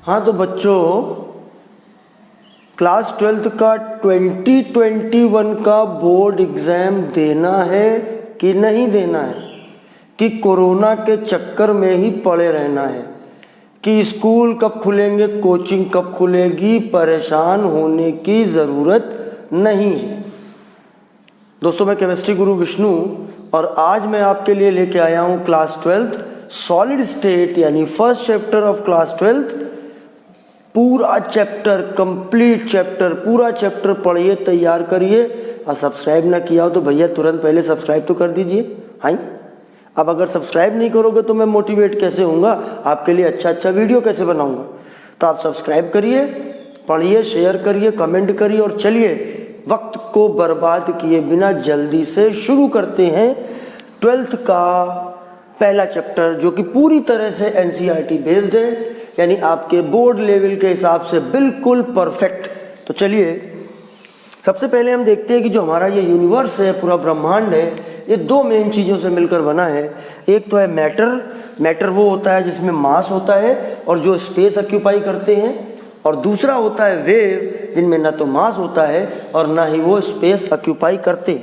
हाँ तो बच्चों, क्लास 12th का 2021 का बोर्ड एग्ज़ाम देना है कि नहीं देना है, कि कोरोना के चक्कर में ही पड़े रहना है, कि स्कूल कब खुलेंगे, कोचिंग कब खुलेगी, परेशान होने की ज़रूरत नहीं है। दोस्तों, मैं केमिस्ट्री गुरु विष्णु और आज मैं आपके लिए लेके आया हूँ क्लास 12th सॉलिड स्टेट यानी first chapter of class 12th। पूरा चैप्टर, कंप्लीट चैप्टर, पूरा चैप्टर पढ़िए, तैयार करिए। और सब्सक्राइब ना किया हो तो भैया तुरंत पहले सब्सक्राइब तो कर दीजिए। हाँ, अब अगर सब्सक्राइब नहीं करोगे तो मैं मोटिवेट कैसे होऊंगा, आपके लिए अच्छा वीडियो कैसे बनाऊंगा। तो आप सब्सक्राइब करिए, पढ़िए, शेयर करिए, कमेंट करिए और चलिए वक्त को बर्बाद किए बिना जल्दी से शुरू करते हैं 12th का पहला चैप्टर, जो कि पूरी तरह से एनसीईआरटी बेस्ड है, यानी आपके बोर्ड लेवल के हिसाब से बिल्कुल परफेक्ट। तो चलिए सबसे पहले हम देखते हैं कि जो हमारा ये यूनिवर्स है, पूरा ब्रह्मांड है, ये दो मेन चीज़ों से मिलकर बना है। एक तो है मैटर वो होता है जिसमें मास होता है और जो स्पेस ऑक्यूपाई करते हैं, और दूसरा होता है वेव, जिनमें ना तो मास होता है और ना ही वो स्पेस ऑक्यूपाई करते।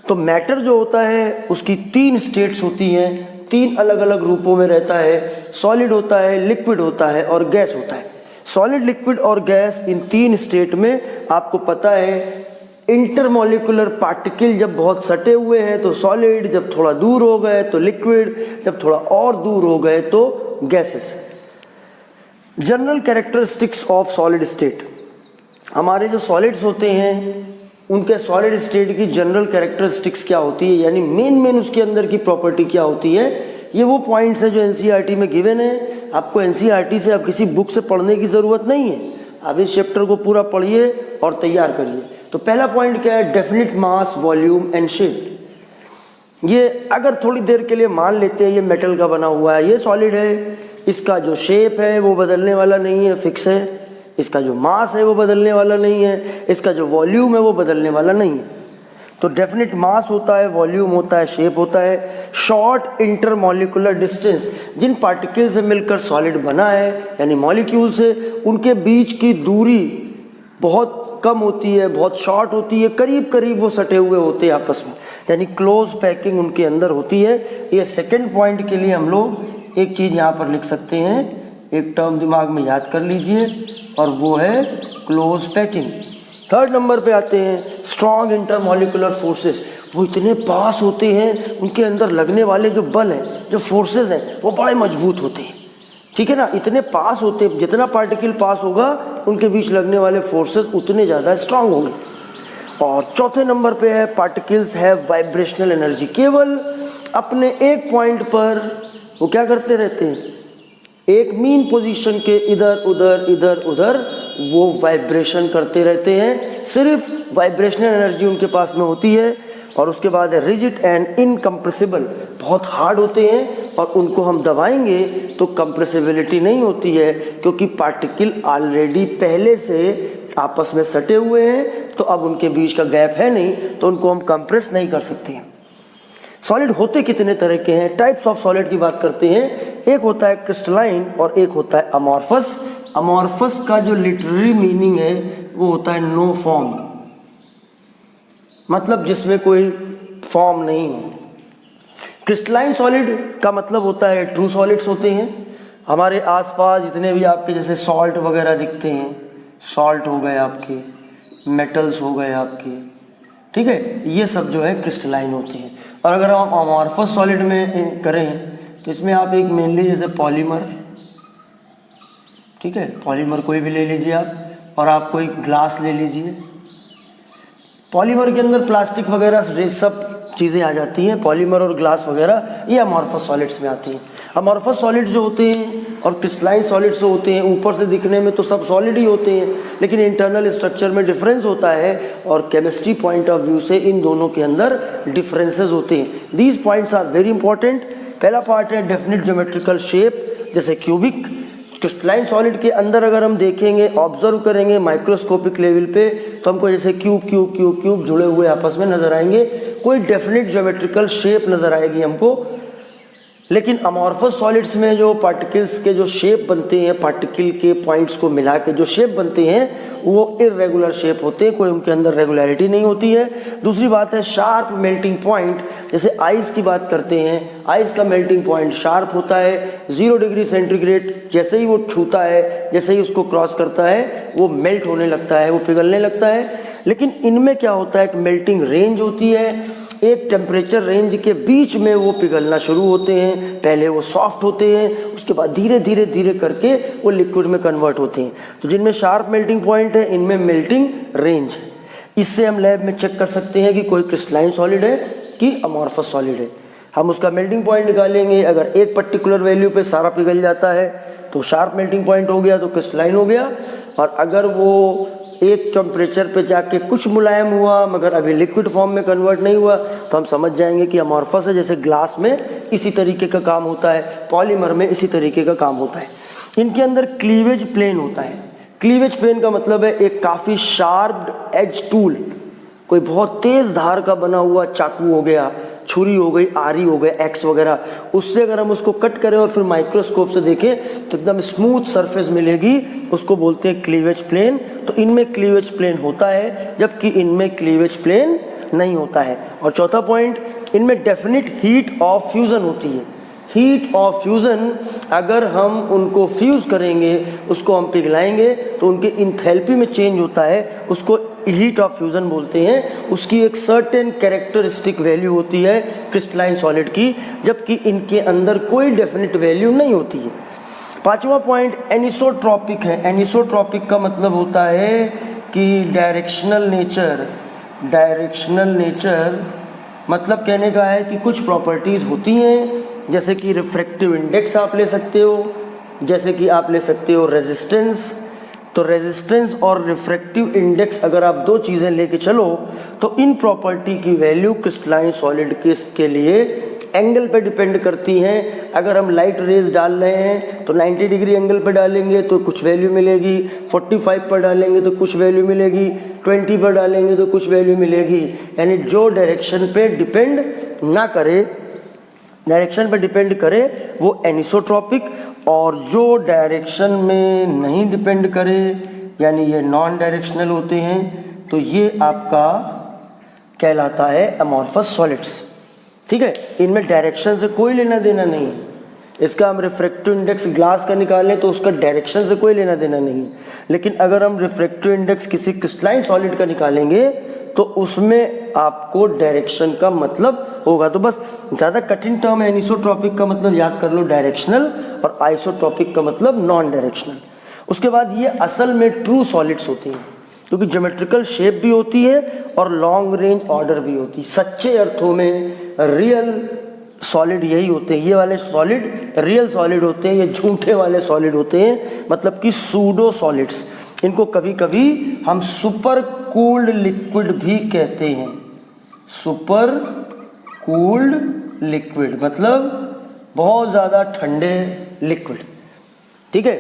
तो मैटर जो होता है उसकी 3 स्टेट्स होती हैं, 3 अलग अलग रूपों में रहता है। सॉलिड होता है, लिक्विड होता है और गैस होता है। सॉलिड, लिक्विड और गैस, इन 3 स्टेट में आपको पता है इंटरमॉलिक्यूलर पार्टिकल जब बहुत सटे हुए हैं तो सॉलिड, जब थोड़ा दूर हो गए तो लिक्विड, जब थोड़ा और दूर हो गए तो gases. General characteristics of solid state, हमारे जो सॉलिड्स होते हैं उनके सॉलिड स्टेट की जनरल कैरेक्टरिस्टिक्स क्या होती है, यानी मेन उसके अंदर की प्रॉपर्टी क्या होती है। ये वो पॉइंट्स है जो एनसीईआरटी में गिवन है। आपको एनसीईआरटी से, आप किसी बुक से पढ़ने की ज़रूरत नहीं है, आप इस चैप्टर को पूरा पढ़िए और तैयार करिए। तो पहला पॉइंट क्या है, definite mass, volume and shape. ये अगर थोड़ी देर के लिए मान लेते हैं ये मेटल का बना हुआ है, ये सॉलिड है, इसका जो शेप है वो बदलने वाला नहीं है, फिक्स है। इसका जो मास है वो बदलने वाला नहीं है, इसका जो वॉल्यूम है वो बदलने वाला नहीं है। तो डेफिनिट मास होता है, वॉल्यूम होता है, शेप होता है। शॉर्ट इंटरमॉलिक्यूलर डिस्टेंस, जिन पार्टिकल से मिलकर सॉलिड बना है यानी मॉलिक्यूल से, उनके बीच की दूरी बहुत कम होती है, बहुत शॉर्ट होती है, करीब करीब वो सटे हुए होते हैं आपस में, यानी क्लोज पैकिंग उनके अंदर होती है। ये सेकेंड पॉइंट के लिए हम लोग एक चीज़ यहाँ पर लिख सकते हैं, एक टर्म दिमाग में याद कर लीजिए, और वो है क्लोज पैकिंग। थर्ड नंबर पे आते हैं स्ट्रॉन्ग इंटरमॉलिक्यूलर फोर्सेस। वो इतने पास होते हैं, उनके अंदर लगने वाले जो बल हैं, जो फोर्सेस हैं, वो बड़े मजबूत होते हैं। ठीक है ना, इतने पास होते हैं, जितना पार्टिकल पास होगा उनके बीच लगने वाले फोर्सेस उतने ज़्यादा स्ट्रांग होंगे। और चौथे नंबर पे है पार्टिकल्स हैव वाइब्रेशनल एनर्जी। केवल अपने एक पॉइंट पर वो क्या करते रहते हैं, एक मीन पोजीशन के इधर उधर वो वाइब्रेशन करते रहते हैं, सिर्फ वाइब्रेशनल एनर्जी उनके पास में होती है। और उसके बाद है रिजिड एंड इनकम्प्रेसिबल, बहुत हार्ड होते हैं और उनको हम दबाएंगे तो कंप्रेसिबिलिटी नहीं होती है, क्योंकि पार्टिकल ऑलरेडी पहले से आपस में सटे हुए हैं, तो अब उनके बीच का गैप है नहीं, तो उनको हम कंप्रेस नहीं कर सकते हैं। सॉलिड होते कितने तरह के हैं, टाइप्स ऑफ सॉलिड की बात करते हैं। एक होता है क्रिस्टलाइन और एक होता है अमॉर्फस। अमॉर्फस का जो लिटरेरी मीनिंग है वो होता है नो फॉर्म, मतलब जिसमें कोई फॉर्म नहीं हो। क्रिस्टलाइन सॉलिड का मतलब होता है ट्रू सॉलिड्स होते हैं। हमारे आसपास जितने भी आपके जैसे सॉल्ट वगैरह दिखते हैं, सॉल्ट हो गए आपके, मेटल्स हो गए आपके, ठीक है, ये सब जो है क्रिस्टलाइन होते हैं। और अगर हम अमॉर्फस सॉलिड में करें तो इसमें आप एक मेनली जैसे पॉलीमर, ठीक है, पॉलीमर कोई भी ले लीजिए आप, और आप कोई ग्लास ले लीजिए। पॉलीमर के अंदर प्लास्टिक वगैरह सब चीज़ें आ जाती हैं, पॉलीमर और ग्लास वगैरह, ये अमॉर्फस सॉलिड्स में आती हैं। अमॉर्फस सॉलिड्स जो होते हैं और क्रिस्टलाइन सॉलिड्स जो होते हैं, ऊपर से दिखने में तो सब सॉलिड ही होते हैं, लेकिन इंटरनल स्ट्रक्चर में डिफरेंस होता है, और केमिस्ट्री पॉइंट ऑफ व्यू से इन दोनों के अंदर डिफरेंसेस होते हैं। These points are very important. पहला पार्ट है डेफिनिट ज्योमेट्रिकल शेप, जैसे क्यूबिक। क्रिस्टलाइन सॉलिड के अंदर अगर हम देखेंगे, ऑब्जर्व करेंगे माइक्रोस्कोपिक लेवल पे, तो हमको जैसे क्यूब जुड़े हुए आपस में नजर आएंगे, कोई डेफिनेट ज्योमेट्रिकल शेप नजर आएगी हमको। लेकिन अमॉर्फस सॉलिड्स में जो पार्टिकल्स के जो शेप बनते हैं, पार्टिकल के पॉइंट्स को मिला के जो शेप बनते हैं वो इरेगुलर शेप होते हैं, कोई उनके अंदर रेगुलरिटी नहीं होती है। दूसरी बात है शार्प मेल्टिंग पॉइंट, जैसे आइस की बात करते हैं, आइस का मेल्टिंग पॉइंट शार्प होता है, 0 डिग्री सेंटीग्रेड जैसे ही वो छूता है, जैसे ही उसको क्रॉस करता है वो मेल्ट होने लगता है, वो पिघलने लगता है। लेकिन इनमें क्या होता है, एक मेल्टिंग रेंज होती है, एक टेम्परेचर रेंज के बीच में वो पिघलना शुरू होते हैं। पहले वो सॉफ्ट होते हैं, उसके बाद धीरे धीरे धीरे करके वो लिक्विड में कन्वर्ट होते हैं। तो जिनमें शार्प मेल्टिंग पॉइंट है, इनमें मेल्टिंग रेंज है। इससे हम लैब में चेक कर सकते हैं कि कोई क्रिस्टलाइन सॉलिड है कि अमॉर्फस सॉलिड है। हम उसका मेल्टिंग पॉइंट निकालेंगे, अगर एक पर्टिकुलर वैल्यू पे सारा पिघल जाता है तो शार्प मेल्टिंग पॉइंट हो गया, तो क्रिस्टलाइन हो गया। और अगर वो एक टेम्परेचर पे जाके कुछ मुलायम हुआ मगर अभी लिक्विड फॉर्म में कन्वर्ट नहीं हुआ, तो हम समझ जाएंगे कि अमॉर्फस है। जैसे ग्लास में इसी तरीके का काम होता है, पॉलीमर में इसी तरीके का काम होता है। इनके अंदर क्लीवेज प्लेन होता है। क्लीवेज प्लेन का मतलब है एक काफ़ी शार्प एज टूल, कोई बहुत तेज़ धार का बना हुआ चाकू हो गया, छुरी हो गई, आरी हो गया, एक्स वगैरह, उससे अगर हम उसको कट करें और फिर माइक्रोस्कोप से देखें तो एकदम स्मूथ सरफेस मिलेगी, उसको बोलते हैं क्लीवेज प्लेन। तो इनमें क्लीवेज प्लेन होता है जबकि इनमें क्लीवेज प्लेन नहीं होता है। और चौथा पॉइंट, इनमें डेफिनिट हीट ऑफ फ्यूज़न होती है। हीट ऑफ फ्यूज़न, अगर हम उनको फ्यूज़ करेंगे, उसको हम पिघलाएंगे तो उनके इंथैल्पी में चेंज होता है, उसको हीट ऑफ फ्यूज़न बोलते हैं। उसकी एक सर्टेन कैरेक्टरिस्टिक वैल्यू होती है क्रिस्टलाइन सॉलिड की, जबकि इनके अंदर कोई डेफिनिट वैल्यू नहीं होती है। पांचवा पॉइंट एनिसोट्रॉपिक है। एनिसोट्रॉपिक का मतलब होता है कि डायरेक्शनल नेचर। डायरेक्शनल नेचर मतलब कहने का है कि कुछ प्रॉपर्टीज़ होती हैं, जैसे कि रिफ्रैक्टिव इंडेक्स आप ले सकते हो, जैसे कि आप ले सकते हो रेजिस्टेंस। तो रेजिस्टेंस और रिफ्रैक्टिव इंडेक्स अगर आप दो चीज़ें लेके चलो तो इन प्रॉपर्टी की वैल्यू क्रिस्टलाइन सॉलिड के लिए एंगल पे डिपेंड करती हैं। अगर हम लाइट रेज डाल रहे हैं तो 90 डिग्री एंगल पे डालेंगे तो कुछ वैल्यू मिलेगी, 45 पर डालेंगे तो कुछ वैल्यू मिलेगी, 20 पर डालेंगे तो कुछ वैल्यू मिलेगी। यानी जो डायरेक्शन पे डिपेंड ना करे, डायरेक्शन पर डिपेंड करे वो एनिसोट्रॉपिक, और जो डायरेक्शन में नहीं डिपेंड करे यानी ये नॉन डायरेक्शनल होते हैं, तो ये आपका कहलाता है अमॉर्फस सॉलिड्स। ठीक है, इनमें डायरेक्शन से कोई लेना देना नहीं है। इसका हम रिफ्रैक्टिव इंडेक्स ग्लास का निकालें तो उसका डायरेक्शन से कोई लेना देना नहीं है, लेकिन अगर हम रिफ्रैक्टिव इंडेक्स किसी क्रिस्टलाइन सॉलिड का निकालेंगे तो उसमें आपको डायरेक्शन का मतलब होगा। तो बस ज़्यादा कठिन टर्म है, एनिसोट्रॉपिक का मतलब याद कर लो डायरेक्शनल, और आइसोट्रॉपिक का मतलब नॉन डायरेक्शनल। उसके बाद ये असल में ट्रू सॉलिड्स होती हैं, क्योंकि ज्योमेट्रिकल शेप भी होती है और लॉन्ग रेंज ऑर्डर भी होती है। सच्चे अर्थों में रियल सॉलिड यही होते हैं, ये वाले सॉलिड रियल सॉलिड होते हैं, ये झूठे वाले सॉलिड होते हैं, मतलब कि सूडो सॉलिड्स। इनको कभी कभी हम सुपर कूल्ड लिक्विड भी कहते हैं। सुपर कूल्ड लिक्विड मतलब बहुत ज़्यादा ठंडे लिक्विड। ठीक है,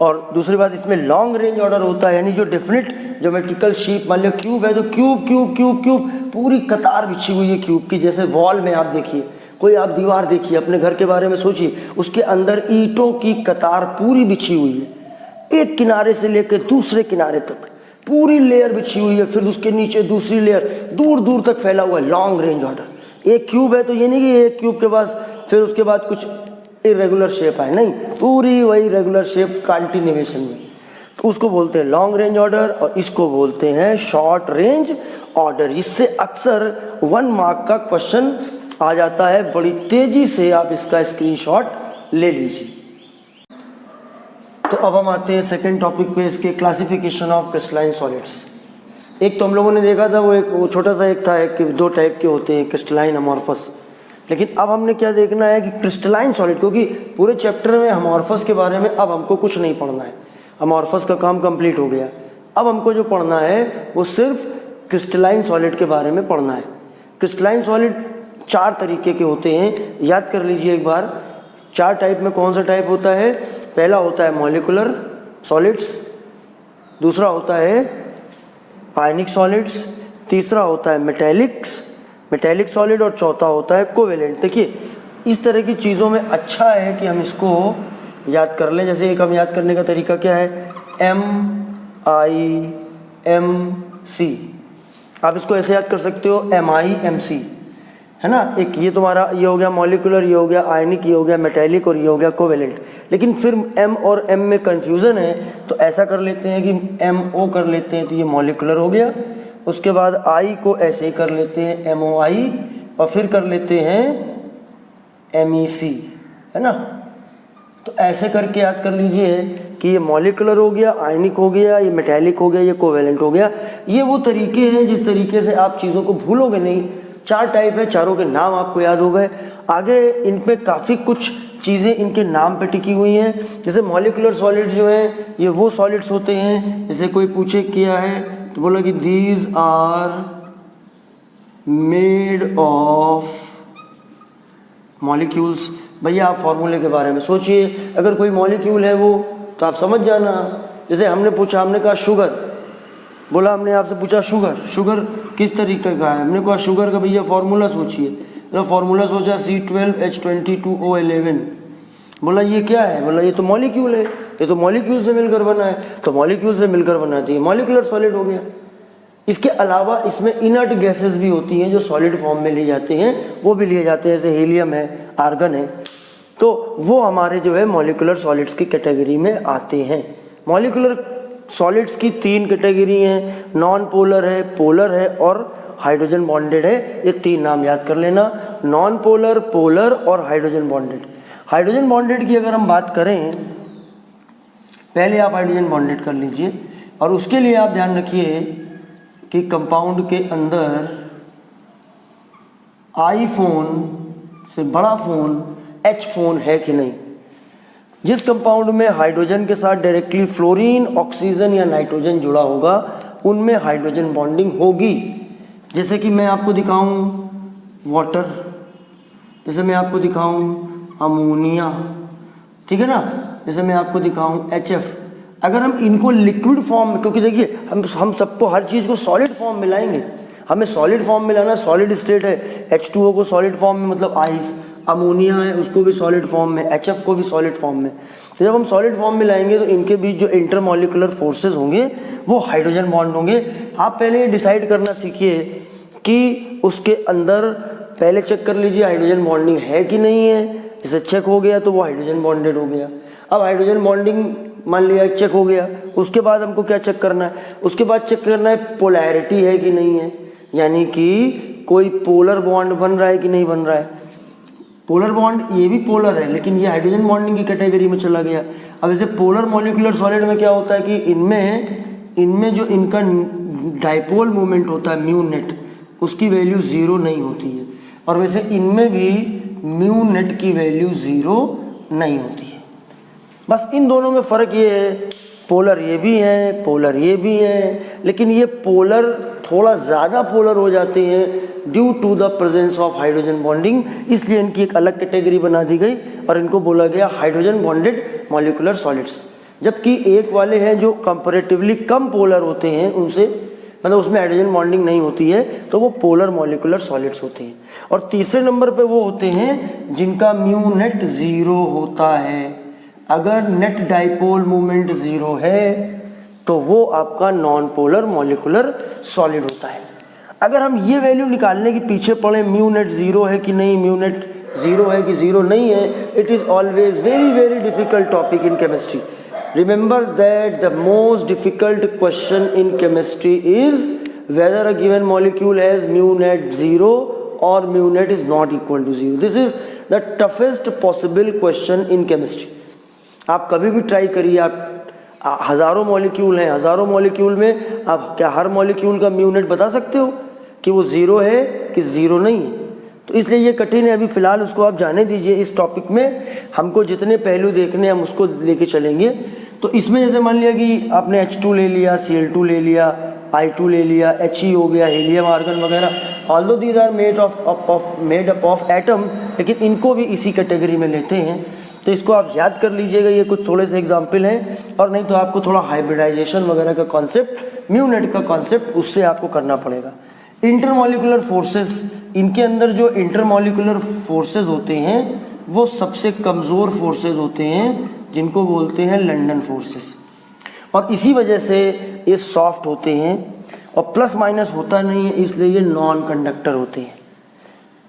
और दूसरी बात इसमें लॉन्ग रेंज ऑर्डर होता है, यानी जो डेफिनेट ज्योमेट्रिकल शेप, मान लो क्यूब है तो क्यूब क्यूब क्यूब क्यूब पूरी कतार बिछी हुई है क्यूब की। जैसे वॉल में आप देखिए, कोई आप दीवार देखिए, अपने घर के बारे में सोचिए, उसके अंदर ईंटों की कतार पूरी बिछी हुई है, एक किनारे से लेकर दूसरे किनारे तक पूरी लेयर बिछी हुई है, फिर उसके नीचे दूसरी लेयर, दूर दूर तक फैला हुआ है। Long range order. एक क्यूब है तो ये नहीं कि एक क्यूब के पास फिर उसके बाद कुछ इरेगुलर शेप है, नहीं, पूरी वही रेगुलर शेप कंटिन्यूएशन में, तो उसको बोलते हैं लॉन्ग रेंज ऑर्डर, और इसको बोलते हैं शॉर्ट रेंज ऑर्डर। इससे अक्सर 1 मार्क का क्वेश्चन आ जाता है, बड़ी तेजी से आप इसका स्क्रीनशॉट ले लीजिए। तो अब हम आते हैं सेकंड टॉपिक पे, इसके क्लासिफिकेशन ऑफ क्रिस्टलाइन सॉलिड्स। एक तो हम लोगों ने देखा था वो छोटा सा एक था कि 2 टाइप के होते हैं, क्रिस्टलाइन, अमॉर्फस। लेकिन अब हमने क्या देखना है कि क्रिस्टलाइन सॉलिड, क्योंकि पूरे चैप्टर में अमॉर्फस के बारे में अब हमको कुछ नहीं पढ़ना है, अमॉर्फस का काम कंप्लीट हो गया। अब हमको जो पढ़ना है वो सिर्फ क्रिस्टलाइन सॉलिड के बारे में पढ़ना है। क्रिस्टलाइन सॉलिड 4 तरीके के होते हैं, याद कर लीजिए एक बार। 4 टाइप में कौन सा टाइप होता है? पहला होता है मॉलिक्यूलर सॉलिड्स, दूसरा होता है आयनिक सॉलिड्स, तीसरा होता है मेटेलिक सॉलिड, और चौथा होता है कोवेलेंट। देखिए इस तरह की चीज़ों में अच्छा है कि हम इसको याद कर लें। जैसे एक हम याद करने का तरीका क्या है, MIMC, आप इसको ऐसे याद कर सकते हो MIMC, है ना। एक ये तुम्हारा ये हो गया मॉलिक्यूलर, ये हो गया आयनिक, ये हो गया मेटेलिक और ये हो गया कोवेलेंट। लेकिन फिर M और M में कन्फ्यूज़न है, तो ऐसा कर लेते हैं कि MO कर लेते हैं, तो ये मॉलिक्यूलर हो गया। उसके बाद I को ऐसे ही कर लेते हैं MOI, और फिर कर लेते हैं MEC, है ना। तो ऐसे करके याद कर लीजिए कि ये मॉलिक्यूलर हो गया, आयनिक हो गया, ये मेटेलिक हो गया, ये कोवेलेंट हो गया। ये वो तरीके हैं जिस तरीके से आप चीज़ों को भूलोगे नहीं। 4 टाइप है, चारों के नाम आपको याद हो गए। आगे इन पे काफ़ी कुछ चीज़ें इनके नाम पे टिकी हुई हैं। जैसे मॉलिक्यूलर सॉलिड्स जो हैं ये वो सॉलिड्स होते हैं, जैसे कोई पूछे क्या है तो बोला कि these are made of molecules. भैया आप फॉर्मूले के बारे में सोचिए, अगर कोई मॉलिक्यूल है वो तो आप समझ जाना। जैसे हमने पूछा, हमने कहा शुगर, बोला हमने आपसे पूछा शुगर किस तरीके का है, हमने कहा शुगर का भैया फॉर्मूला सोचिए। तो फॉर्मूला सोचा C12H22O11। बोला ये क्या है, बोला ये तो मॉलिक्यूल है, ये तो मॉलिक्यूल से मिलकर बना है, तो मॉलिक्यूल से मिलकर बना तो ये मॉलिक्यूलर सॉलिड हो गया। इसके अलावा इसमें इनर्ट गैसेस भी होती हैं जो सॉलिड फॉर्म में लिए जाते हैं, वो भी लिए जाते हैं, जैसे हीलियम है, आर्गन है, तो वो हमारे जो है मॉलिक्यूलर सॉलिड्स की कैटेगरी में आते हैं। मॉलिक्यूलर सॉलिड्स की 3 कैटेगरी हैं, नॉन पोलर है, पोलर है और हाइड्रोजन बॉन्डेड है। ये 3 नाम याद कर लेना, नॉन पोलर, पोलर और हाइड्रोजन बॉन्डेड। हाइड्रोजन बॉन्डेड की अगर हम बात करें, पहले आप हाइड्रोजन बॉन्डेड कर लीजिए, और उसके लिए आप ध्यान रखिए कि कंपाउंड के अंदर आई फोन से बड़ा फोन H फोन है कि नहीं। जिस कंपाउंड में हाइड्रोजन के साथ डायरेक्टली फ्लोरीन, ऑक्सीजन या नाइट्रोजन जुड़ा होगा उनमें हाइड्रोजन बॉन्डिंग होगी। जैसे कि मैं आपको दिखाऊं वाटर, जैसे मैं आपको दिखाऊं अमोनिया, ठीक है ना, जैसे मैं आपको दिखाऊं HF। अगर हम इनको लिक्विड फॉर्म में, क्योंकि देखिए हम सबको हर चीज़ को सॉलिड फॉर्म में लाएंगे, हमें सॉलिड फॉर्म में लाना, सॉलिड स्टेट है, H2O को सॉलिड फॉर्म में मतलब आइस, अमोनिया है उसको भी सॉलिड फॉर्म में, HF को भी सॉलिड फॉर्म में। तो जब हम सॉलिड फॉर्म में लाएंगे तो इनके बीच जो इंटरमॉलिक्यूलर फोर्सेस होंगे वो हाइड्रोजन बॉन्ड होंगे। आप पहले ये डिसाइड करना सीखिए कि उसके अंदर पहले चेक कर लीजिए हाइड्रोजन बॉन्डिंग है कि नहीं है। जैसे चेक हो गया तो वो हाइड्रोजन बॉन्डेड हो गया। अब हाइड्रोजन बॉन्डिंग मान लिया चेक हो गया, उसके बाद हमको क्या चेक करना है, उसके बाद चेक करना है पोलैरिटी है कि नहीं है, यानी कि कोई पोलर बॉन्ड बन रहा है कि नहीं बन रहा है। पोलर बॉन्ड ये भी पोलर है लेकिन ये हाइड्रोजन बॉन्डिंग की कैटेगरी में चला गया। अब जैसे पोलर मॉलिक्यूलर सॉलिड में क्या होता है कि इनमें जो इनका डाइपोल मूवमेंट होता है म्यू नेट, उसकी वैल्यू 0 नहीं होती है, और वैसे इनमें भी म्यू नेट की वैल्यू 0 नहीं होती है। बस इन दोनों में फ़र्क ये है, पोलर ये भी हैं, पोलर ये भी हैं, लेकिन ये पोलर थोड़ा ज़्यादा पोलर हो जाते हैं due to the presence of hydrogen bonding, इसलिए इनकी एक अलग कैटेगरी बना दी गई और इनको बोला गया हाइड्रोजन बॉन्डेड मॉलिक्यूलर सॉलिड्स। जबकि एक वाले हैं जो कंपैरेटिवली कम पोलर होते हैं, उनसे मतलब उसमें हाइड्रोजन बॉन्डिंग नहीं होती है, तो वो पोलर मॉलिक्यूलर सॉलिड्स होते हैं। और तीसरे नंबर पे वो होते हैं जिनका म्यू नेट 0 होता है। अगर नेट डाइपोल मूवमेंट 0 है तो वो आपका नॉन पोलर मॉलिक्यूलर सॉलिड होता है। अगर हम ये वैल्यू निकालने के पीछे पड़े म्यू नेट 0 है कि नहीं, म्यू नेट 0 है कि 0 नहीं है, it is always very very difficult topic in chemistry. Remember that the most difficult question in chemistry is whether a given molecule has mu net 0 or mu net is not equal to 0. This is the toughest possible question in chemistry. आप कभी भी try करिए, आप हज़ारों molecule हैं, हज़ारों molecule में आप क्या हर मॉलिक्यूल का म्यू नेट बता सकते हो कि वो 0 है कि 0 नहीं है। तो इसलिए ये कठिन है। अभी फ़िलहाल उसको आप जाने दीजिए। इस टॉपिक में हमको जितने पहलू देखने हम उसको लेके चलेंगे। तो इसमें जैसे मान लिया कि आपने H2 ले लिया, Cl2 ले लिया, I2 ले लिया, He हो गया, हीलियम, आर्गन वगैरह, although these are made up of atom, लेकिन इनको भी इसी कैटेगरी में लेते हैं। तो इसको आप याद कर लीजिएगा, ये कुछ थोड़े से एग्जाम्पल हैं। और नहीं तो आपको थोड़ा हाइब्रिडाइजेशन वगैरह का कॉन्सेप्ट, म्यू नेट का कॉन्सेप्ट, उससे आपको करना पड़ेगा। इंटरमॉलिक्यूलर फोर्सेस इनके अंदर जो इंटरमॉलिक्यूलर फोर्सेस होते हैं वो सबसे कमज़ोर फोर्सेस होते हैं, जिनको बोलते हैं लंदन फोर्सेस, और इसी वजह से ये सॉफ्ट होते हैं और प्लस माइनस होता नहीं है, इसलिए ये नॉन कंडक्टर होते हैं।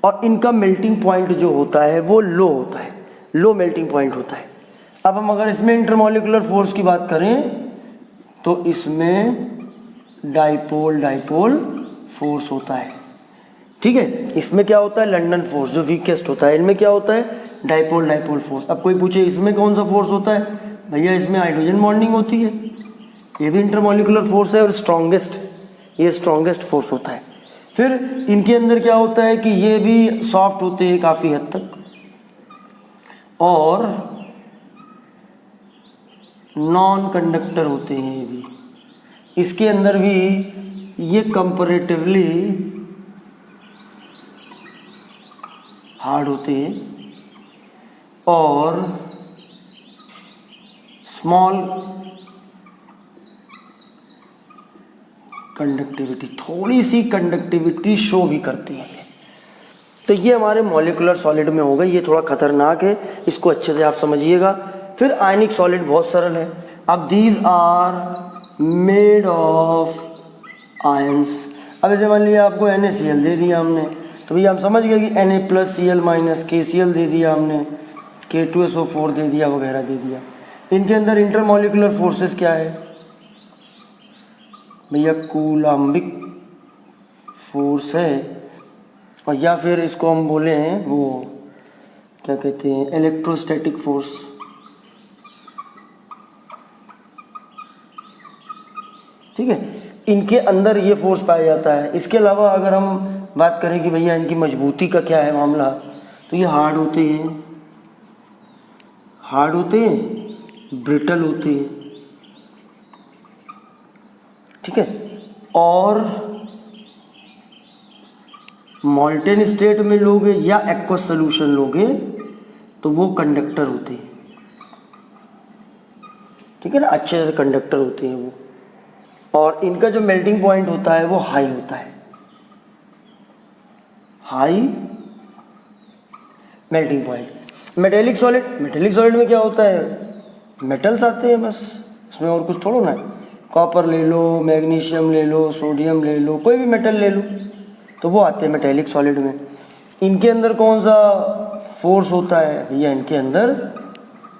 और इनका मेल्टिंग पॉइंट जो होता है वो लो होता है, लो मेल्टिंग पॉइंट होता है। अब हम अगर इसमें इंटरमॉलिक्यूलर फोर्स की बात करें तो इसमें डाइपोल डाइपोल फोर्स होता है, ठीक है। इसमें क्या होता है, लंदन फोर्स जो वीकेस्ट होता है, इनमें क्या होता है, डाइपोल डाइपोल फोर्स। अब कोई पूछे इसमें कौन सा फोर्स होता है, भैया इसमें हाइड्रोजन बॉन्डिंग होती है, ये भी इंटरमॉलिक्यूलर फोर्स है और स्ट्रॉन्गेस्ट, ये स्ट्रॉन्गेस्ट फोर्स होता है। फिर इनके अंदर क्या होता है कि ये भी सॉफ्ट होते हैं काफ़ी हद तक, और नॉन कंडक्टर होते हैं ये भी। इसके अंदर भी ये कंपैरेटिवली हार्ड होते हैं और स्मॉल कंडक्टिविटी, थोड़ी सी कंडक्टिविटी शो भी करती है। तो ये हमारे मॉलिक्यूलर सॉलिड में हो गई, ये थोड़ा खतरनाक है, इसको अच्छे से आप समझिएगा। फिर आयनिक सॉलिड बहुत सरल है। अब these are made of ions. अब जैसे मान लिया आपको NaCl दे दिया हमने, तो भैया हम समझ गए कि Na+Cl- KCl दे दिया हमने, K2SO4 दे दिया, वगैरह दे दिया। इनके अंदर इंटरमॉलिक्यूलर फोर्सेस क्या है भैया, कूलम्बिक फोर्स है, और या फिर इसको हम बोले हैं वो क्या कहते हैं, इलेक्ट्रोस्टैटिक फोर्स। ठीक है, इनके अंदर ये फोर्स पाया जाता है। इसके अलावा अगर हम बात करें कि भैया इनकी मजबूती का क्या है मामला, तो ये हार्ड होते हैं, हार्ड होते हैं, ब्रिटल होते हैं, ठीक है। और मॉल्टेन स्टेट में लोगे या एक्वस सोल्यूशन लोगे तो वो कंडक्टर होते हैं, ठीक है ना, अच्छे से कंडक्टर होते हैं वो। और इनका जो मेल्टिंग पॉइंट होता है वो हाई होता है, high melting point. Metallic solid, metallic solid में क्या होता है, मेटल्स आते हैं बस, उसमें और कुछ थोड़ा ना है। कॉपर ले लो, मैग्नीशियम ले लो, सोडियम ले लो, कोई भी मेटल ले लो, तो वो आते हैं मेटेलिक सॉलिड में। इनके अंदर कौन सा फोर्स होता है भैया, इनके अंदर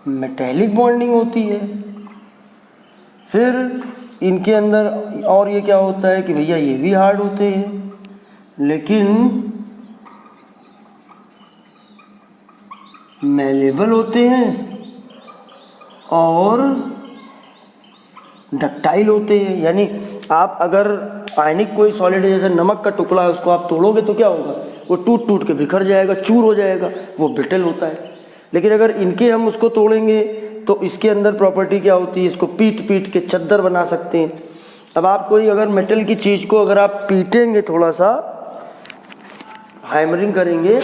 मेटेलिक बॉन्डिंग होती है। फिर इनके अंदर और ये क्या होता है कि भैया ये भी हार्ड होते हैं, लेकिन मैलेबल होते हैं और डक्टाइल होते हैं। यानी आप अगर आयनिक कोई सॉलिड जैसे नमक का टुकड़ा है, उसको आप तोड़ोगे तो क्या होगा, वो टूट टूट के बिखर जाएगा, चूर हो जाएगा, वो ब्रिटल होता है। लेकिन अगर इनके हम उसको तोड़ेंगे तो इसके अंदर प्रॉपर्टी क्या होती है, इसको पीट पीट के चद्दर बना सकते हैं। अब आप कोई अगर मेटल की चीज़ को अगर आप पीटेंगे, थोड़ा सा हैमरिंग करेंगे,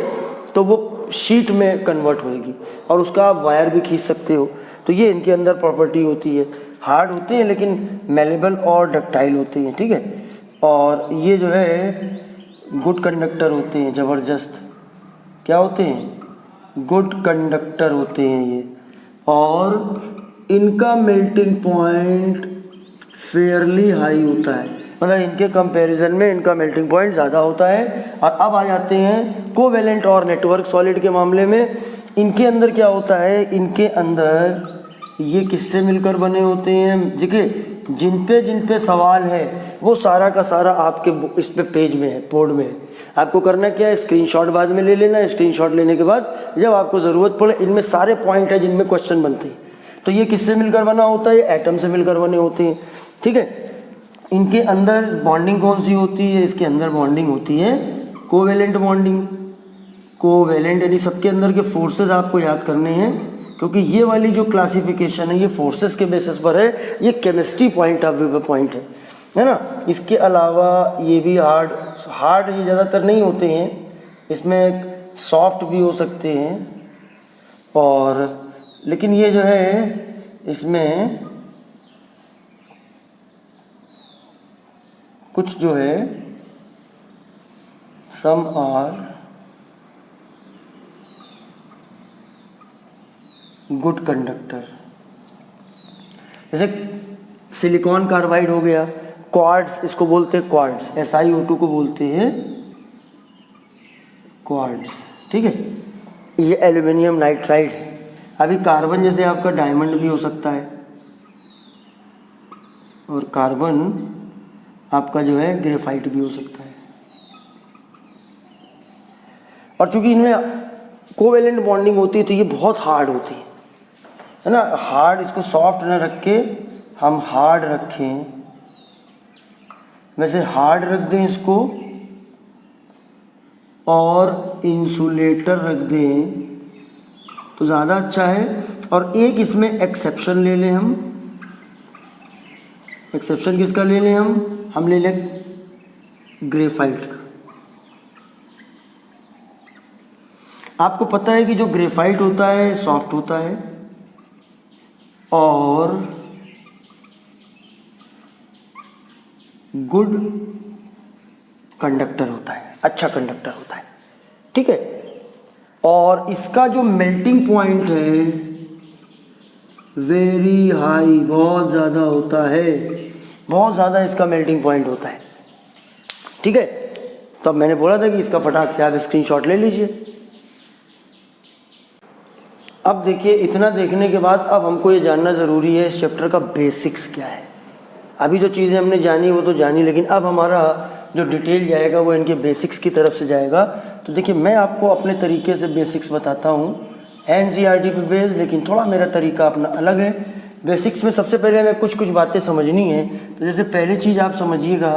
तो वो शीट में कन्वर्ट होएगी और उसका आप वायर भी खींच सकते हो। तो ये इनके अंदर प्रॉपर्टी होती है, हार्ड होते हैं लेकिन मेलेबल और डक्टाइल होते हैं, ठीक है। और ये जो है गुड कंडक्टर होते हैं, ज़बरदस्त क्या होते हैं, गुड कंडक्टर होते हैं ये। और इनका मेल्टिंग पॉइंट फेयरली हाई होता है, मतलब इनके कंपैरिजन में इनका मेल्टिंग पॉइंट ज़्यादा होता है। और अब आ जाते हैं कोवेलेंट और नेटवर्क सॉलिड के मामले में। इनके अंदर क्या होता है, इनके अंदर ये किससे मिलकर बने होते हैं, देखिए जिन पे सवाल है वो सारा का सारा आपके इस पे पेज में है, बोर्ड में है। आपको करना क्या है, स्क्रीनशॉट बाद में ले लेना है। स्क्रीनशॉट लेने के बाद जब आपको ज़रूरत पड़े, इनमें सारे पॉइंट है जिनमें क्वेश्चन बनते हैं। तो ये किससे मिलकर बना होता है, एटम से मिलकर बने होते हैं, ठीक है। इनके अंदर बॉन्डिंग कौन सी होती है, इसके अंदर बॉन्डिंग होती है कोवेलेंट बॉन्डिंग। कोवेलेंट यानी सबके अंदर के फोर्सेस आपको याद करने हैं, क्योंकि ये वाली जो क्लासिफिकेशन है ये फोर्सेस के बेसिस पर है, ये केमिस्ट्री पॉइंट ऑफ व्यू पे पॉइंट है ना। इसके अलावा ये भी हार्ड ये ज़्यादातर नहीं होते हैं, इसमें सॉफ्ट भी हो सकते हैं। और लेकिन ये जो है इसमें कुछ जो है सम आर गुड कंडक्टर। जैसे सिलिकॉन कार्बाइड हो गया, क्वार्ट्ज इसको बोलते हैं क्वार्ट्ज, SiO2 को बोलते हैं क्वार्ट्ज, ठीक है। ये एल्यूमिनियम नाइट्राइड है। अभी कार्बन जैसे आपका डायमंड भी हो सकता है, और कार्बन आपका जो है ग्रेफाइट भी हो सकता है। और चूंकि इनमें कोवेलेंट बॉन्डिंग होती है तो ये बहुत हार्ड होती है ना। हार्ड, इसको सॉफ्ट ना रख के हम हार्ड रखें, वैसे हार्ड रख दें इसको और इंसुलेटर रख दें तो ज़्यादा अच्छा है। और एक इसमें एक्सेप्शन ले लें हम। एक्सेप्शन किसका ले लें हम ले लें ग्रेफाइट का। आपको पता है कि जो ग्रेफाइट होता है सॉफ्ट होता है और गुड कंडक्टर होता है, अच्छा कंडक्टर होता है, ठीक है। और इसका जो मेल्टिंग पॉइंट है वेरी हाई, बहुत ज़्यादा होता है, बहुत ज़्यादा इसका मेल्टिंग पॉइंट होता है, ठीक है। तो अब मैंने बोला था कि इसका फटाक से आप स्क्रीनशॉट ले लीजिए। अब देखिए, इतना देखने के बाद अब हमको ये जानना ज़रूरी है इस चैप्टर का बेसिक्स क्या है। अभी जो चीज़ें हमने जानी वो तो जानी, लेकिन अब हमारा जो डिटेल जाएगा वो इनके बेसिक्स की तरफ से जाएगा। तो देखिए, मैं आपको अपने तरीके से बेसिक्स बताता हूँ, NCERT पे बेस्ड, लेकिन थोड़ा मेरा तरीका अपना अलग है। बेसिक्स में सबसे पहले हमें कुछ बातें समझनी है। तो जैसे पहली चीज़ आप समझिएगा,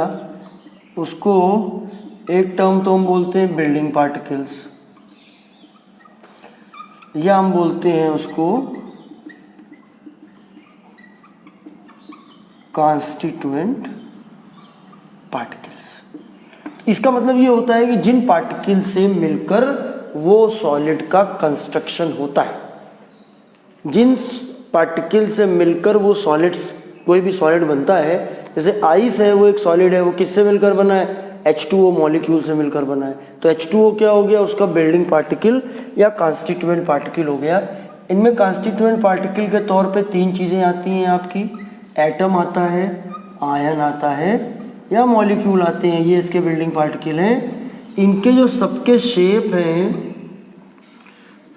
उसको एक टर्म तो हम बोलते हैं बिल्डिंग पार्टिकल्स, या हम बोलते हैं उसको कॉन्स्टिट्यूएंट पार्टिकल्स। इसका मतलब ये होता है कि जिन पार्टिकल से मिलकर वो सॉलिड का कंस्ट्रक्शन होता है, जिन पार्टिकल से मिलकर वो सॉलिड, कोई भी सॉलिड बनता है। जैसे आइस है, वो एक सॉलिड है, वो किससे मिलकर बना है? H2O मॉलिक्यूल से मिलकर बना है। तो H2O क्या हो गया? उसका बिल्डिंग पार्टिकल या कॉन्स्टिट्यूएंट पार्टिकल हो गया। इनमें कॉन्स्टिट्यूएंट पार्टिकल के तौर पे तीन चीज़ें आती हैं आपकी, एटम आता है, आयन आता है, या मॉलिक्यूल आते हैं। ये इसके बिल्डिंग पार्टिकल हैं। इनके जो सबके शेप हैं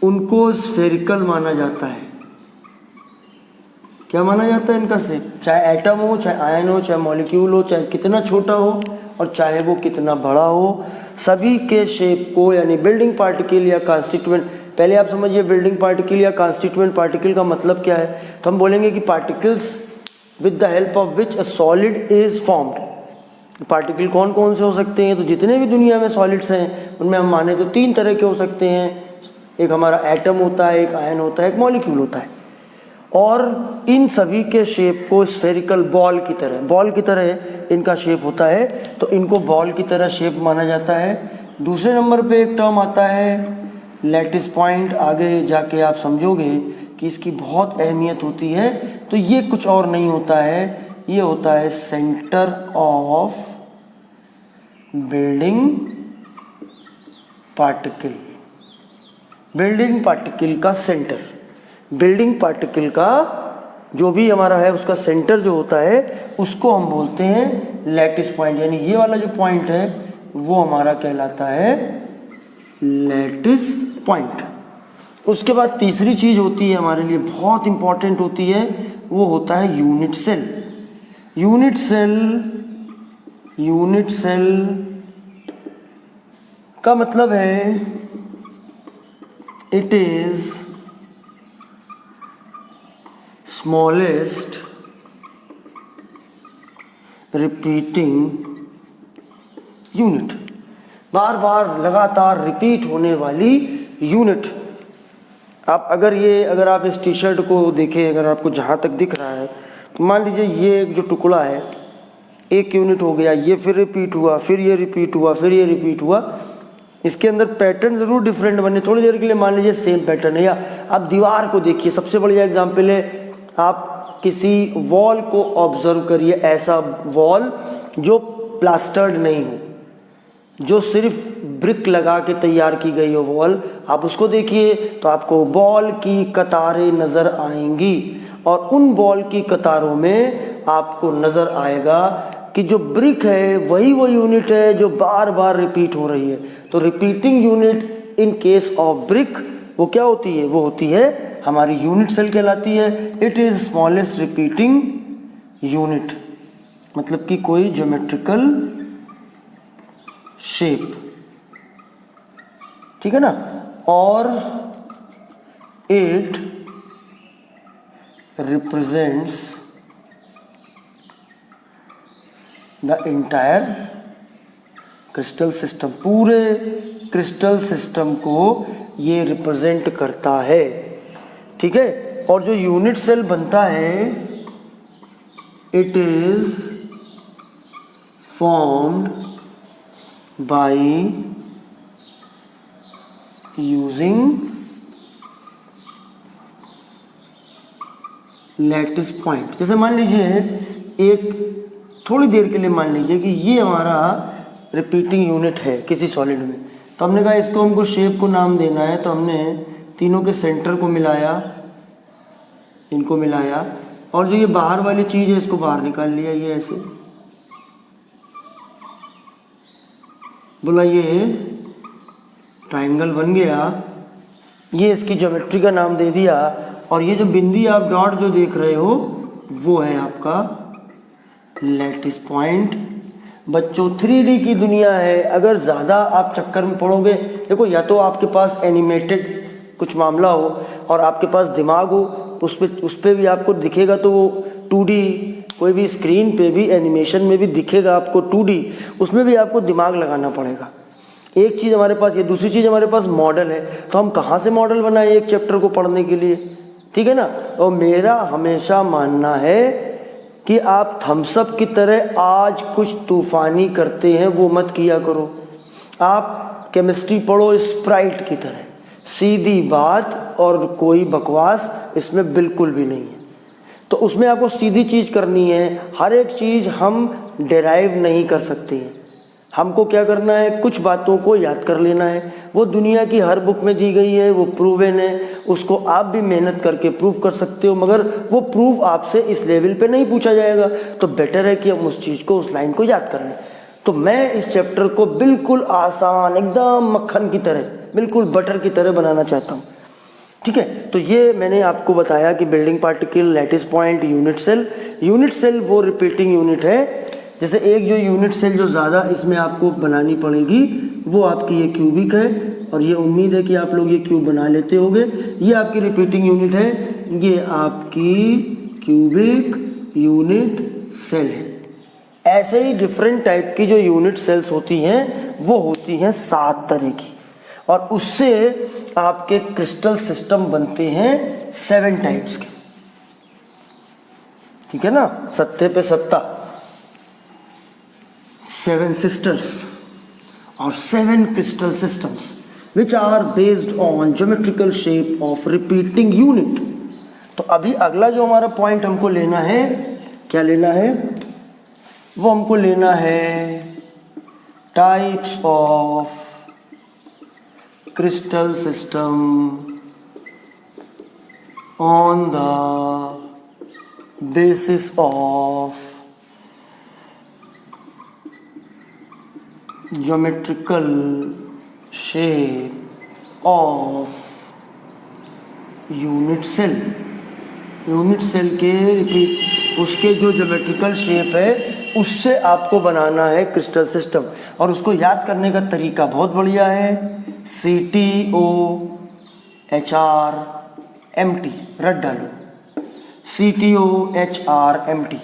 उनको स्फेरिकल माना जाता है। क्या माना जाता है इनका शेप? चाहे एटम हो, चाहे आयन हो, चाहे मॉलिक्यूल हो, चाहे कितना छोटा हो और चाहे वो कितना बड़ा हो, सभी के शेप को, यानी बिल्डिंग पार्टिकल या कॉन्स्टिट्यूएंट, पहले आप समझिए बिल्डिंग पार्टिकल या कॉन्स्टिट्यूएंट पार्टिकल का मतलब क्या है। तो हम बोलेंगे कि particles with the help of which a solid is formed. Particle कौन कौन से हो सकते हैं? तो जितने भी दुनिया में सॉलिड्स हैं उनमें हम माने तो तीन तरह के हो सकते हैं। एक हमारा एटम होता है, एक आयन होता है, एक मॉलिक्यूल होता है। और इन सभी के शेप को स्फेरिकल बॉल की तरह इनका शेप होता है, तो इनको बॉल की तरह शेप माना जाता है। दूसरे नंबर पे एक टर्म आता है लैटिस पॉइंट। आगे जाके आप समझोगे कि इसकी बहुत अहमियत होती है। तो ये कुछ और नहीं होता है, ये होता है centre of building particle. Building particle का सेंटर, बिल्डिंग पार्टिकल का जो भी हमारा है उसका सेंटर जो होता है उसको हम बोलते हैं लैटिस पॉइंट। यानी ये वाला जो पॉइंट है वो हमारा कहलाता है लैटिस पॉइंट। उसके बाद तीसरी चीज होती है हमारे लिए बहुत इंपॉर्टेंट होती है, वो होता है यूनिट सेल। यूनिट सेल का मतलब है it is smallest repeating unit, बार बार लगातार रिपीट होने वाली यूनिट। आप अगर आप इस टी शर्ट को देखें, अगर आपको जहाँ तक दिख रहा है, तो मान लीजिए ये जो टुकड़ा है एक यूनिट हो गया, ये फिर रिपीट हुआ, फिर ये रिपीट हुआ, फिर ये रिपीट हुआ। इसके अंदर पैटर्न ज़रूर डिफरेंट बने, थोड़ी देर के लिए मान लीजिए सेम पैटर्न है। या आप दीवार को देखिए, सबसे बढ़िया एग्जाम्पल है, आप किसी वॉल को ऑब्जर्व करिए, ऐसा वॉल जो प्लास्टर्ड नहीं हो, जो सिर्फ ब्रिक लगा के तैयार की गई हो वॉल, आप उसको देखिए तो आपको बॉल की कतारें नज़र आएंगी और उन बॉल की कतारों में आपको नज़र आएगा कि जो ब्रिक है वही वो यूनिट है जो बार बार रिपीट हो रही है। तो repeating unit in case of brick वो क्या होती है? वो होती है हमारी यूनिट सेल कहलाती है। It is smallest repeating unit, मतलब कि कोई ज्योमेट्रिकल शेप, ठीक है ना। और it represents the entire crystal system, पूरे क्रिस्टल सिस्टम को ये रिप्रेजेंट करता है, ठीक है। और जो यूनिट सेल बनता है it is formed by using lattice point. जैसे मान लीजिए एक थोड़ी देर के लिए मान लीजिए कि ये हमारा रिपीटिंग यूनिट है किसी सॉलिड में, तो हमने कहा इसको हमको शेप को नाम देना है, तो हमने तीनों के सेंटर को मिलाया, इनको मिलाया, और जो ये बाहर वाली चीज़ है इसको बाहर निकाल लिया, ये ऐसे बोला ये ट्राइंगल बन गया, ये इसकी ज्योमेट्री का नाम दे दिया। और ये जो बिंदी आप डॉट जो देख रहे हो वो है आपका लैटिस पॉइंट। बच्चों 3D की दुनिया है, अगर ज़्यादा आप चक्कर में पड़ोगे, देखो या तो आपके पास एनिमेटेड कुछ मामला हो और आपके पास दिमाग हो, उस पर भी आपको दिखेगा तो वो 2D, कोई भी स्क्रीन पे भी एनिमेशन में भी दिखेगा आपको 2D, उसमें भी आपको दिमाग लगाना पड़ेगा। एक चीज़ हमारे पास ये, दूसरी चीज़ हमारे पास मॉडल है, तो हम कहाँ से मॉडल बनाए एक चैप्टर को पढ़ने के लिए, ठीक है ना। और मेरा हमेशा मानना है कि आप थम्स अप की तरह आज कुछ तूफानी करते हैं वो मत किया करो। आप केमिस्ट्री पढ़ो स्प्राइट की तरह, सीधी बात और कोई बकवास इसमें बिल्कुल भी नहीं है। तो उसमें आपको सीधी चीज़ करनी है, हर एक चीज़ हम डिराइव नहीं कर सकते हैं। हमको क्या करना है, कुछ बातों को याद कर लेना है, वो दुनिया की हर बुक में दी गई है, वो प्रूवन है, उसको आप भी मेहनत करके प्रूव कर सकते हो, मगर वो प्रूफ आपसे इस लेवल पे नहीं पूछा जाएगा, तो बेटर है कि हम उस चीज़ को, उस लाइन को याद कर लें। तो मैं इस चैप्टर को बिल्कुल आसान, एकदम मक्खन की तरह, बिल्कुल बटर की तरह बनाना चाहता हूँ, ठीक है। तो ये मैंने आपको बताया कि building particle, lattice point, unit cell. Unit cell वो रिपीटिंग यूनिट है। जैसे एक जो यूनिट सेल जो ज़्यादा इसमें आपको बनानी पड़ेगी वो आपकी ये क्यूबिक है, और ये उम्मीद है कि आप लोग ये क्यूब बना लेते होंगे। ये आपकी रिपीटिंग यूनिट है, ये आपकी क्यूबिक यूनिट सेल है। ऐसे ही डिफरेंट टाइप की जो यूनिट सेल्स होती हैं वो होती हैं 7 तरह की, और उससे आपके क्रिस्टल सिस्टम बनते हैं 7 टाइप्स के, ठीक है ना। सत्ते पे सत्ता, 7 sisters or 7 crystal systems which are based on geometrical shape of repeating unit। तो अभी अगला जो हमारा पॉइंट हमको लेना है, क्या लेना है, वो हमको लेना है types of crystal system on the basis of geometrical shape of unit cell. Unit cell के रिपीट, उसके जो ज्योमेट्रिकल शेप है उससे आपको बनाना है क्रिस्टल सिस्टम, और उसको याद करने का तरीका बहुत बढ़िया है। CTOHRMT रट डालो, CTOHRMT,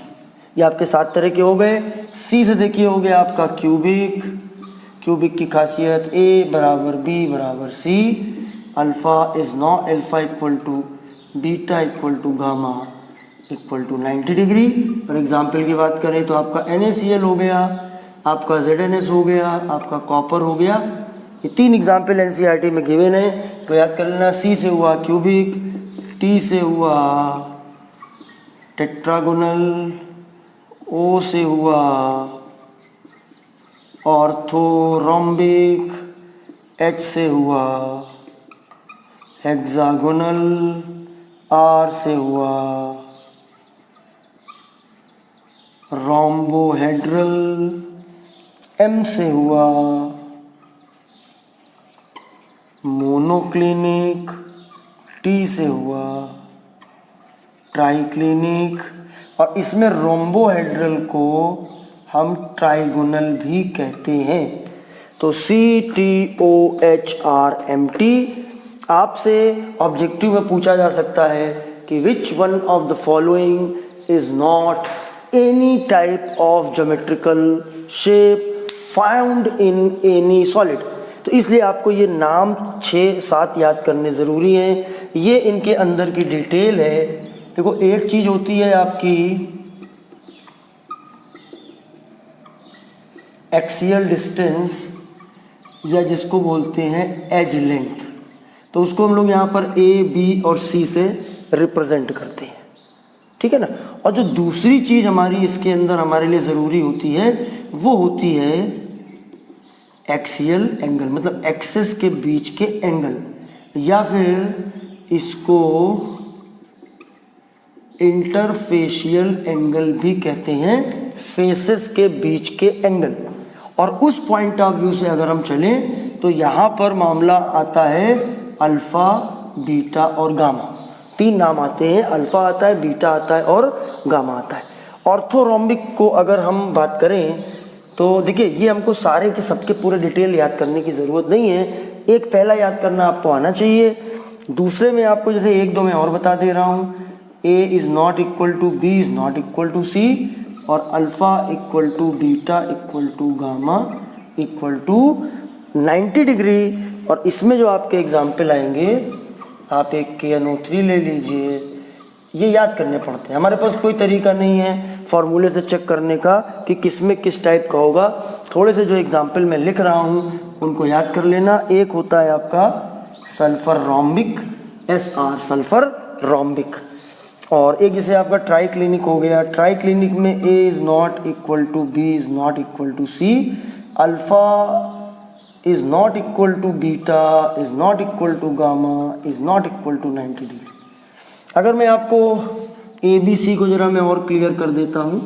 ये आपके 7 तरह के हो गए। सी से देखिए हो गया आपका क्यूबिक। क्यूबिक की खासियत A बराबर B बराबर C, alpha is not alpha equal to beta equal to gamma equal to 90 degree. और एग्जाम्पल की बात करें तो आपका NaCl हो गया, आपका ZnS हो गया, आपका कॉपर हो गया। ये 3 एग्जाम्पल NCERT में गिवन है, तो याद कर लेना। C से हुआ क्यूबिक, T से हुआ टेट्रागोनल, O से हुआ ऑर्थोरोम्बिक H से हुआ, हेक्सागोनल R से हुआ, रोम्बोहेड्रल M से हुआ, मोनोक्लिनिक T से हुआ, ट्राइक्लिनिक, और इसमें रोम्बोहेड्रल को हम ट्राइगोनल भी कहते हैं। तो CTOHRMT आपसे ऑब्जेक्टिव में पूछा जा सकता है कि which one of the following is not any type of geometrical shape found in any solid. तो इसलिए आपको ये नाम 6-7 याद करने ज़रूरी हैं। ये इनके अंदर की डिटेल है। देखो, एक चीज़ होती है आपकी एक्सियल डिस्टेंस, या जिसको बोलते हैं एज लेंथ, तो उसको हम लोग यहाँ पर A, B और C से रिप्रेजेंट करते हैं, ठीक है ना। और जो दूसरी चीज़ हमारी इसके अंदर हमारे लिए ज़रूरी होती है वो होती है एक्सियल एंगल, मतलब एक्सिस के बीच के एंगल, या फिर इसको इंटरफेशियल एंगल भी कहते हैं, फेसेस के बीच के एंगल। और उस पॉइंट ऑफ व्यू से अगर हम चलें तो यहाँ पर मामला आता है अल्फ़ा, बीटा और गामा। 3 नाम आते हैं, अल्फ़ा आता है, बीटा आता है और गामा आता है। ऑर्थोरोम्बिक को अगर हम बात करें तो देखिए, ये हमको सारे के सबके पूरे डिटेल याद करने की ज़रूरत नहीं है। एक पहला याद करना आपको आना चाहिए। दूसरे में आपको जैसे 1-2 में और बता दे रहा हूँ, A is not equal to B is not equal to C, और alpha equal to beta equal to gamma equal to 90 degree. और इसमें जो आपके एग्जाम्पल आएंगे, आप एक KNO3 ले लीजिए, ये याद करने पड़ते हैं। हमारे पास कोई तरीका नहीं है फॉर्मूले से चेक करने का कि किस में किस टाइप का होगा। थोड़े से जो एग्जाम्पल मैं लिख रहा हूँ उनको याद कर लेना। एक होता है आपका sulphur rhombic, SR sulphur rhombic, और एक जैसे आपका ट्राई क्लिनिक हो गया। ट्राई क्लिनिक में A is not equal to B is not equal to C, alpha is not equal to beta is not equal to gamma is not equal to 90 degree. अगर मैं आपको ABC को ज़रा मैं और क्लियर कर देता हूँ,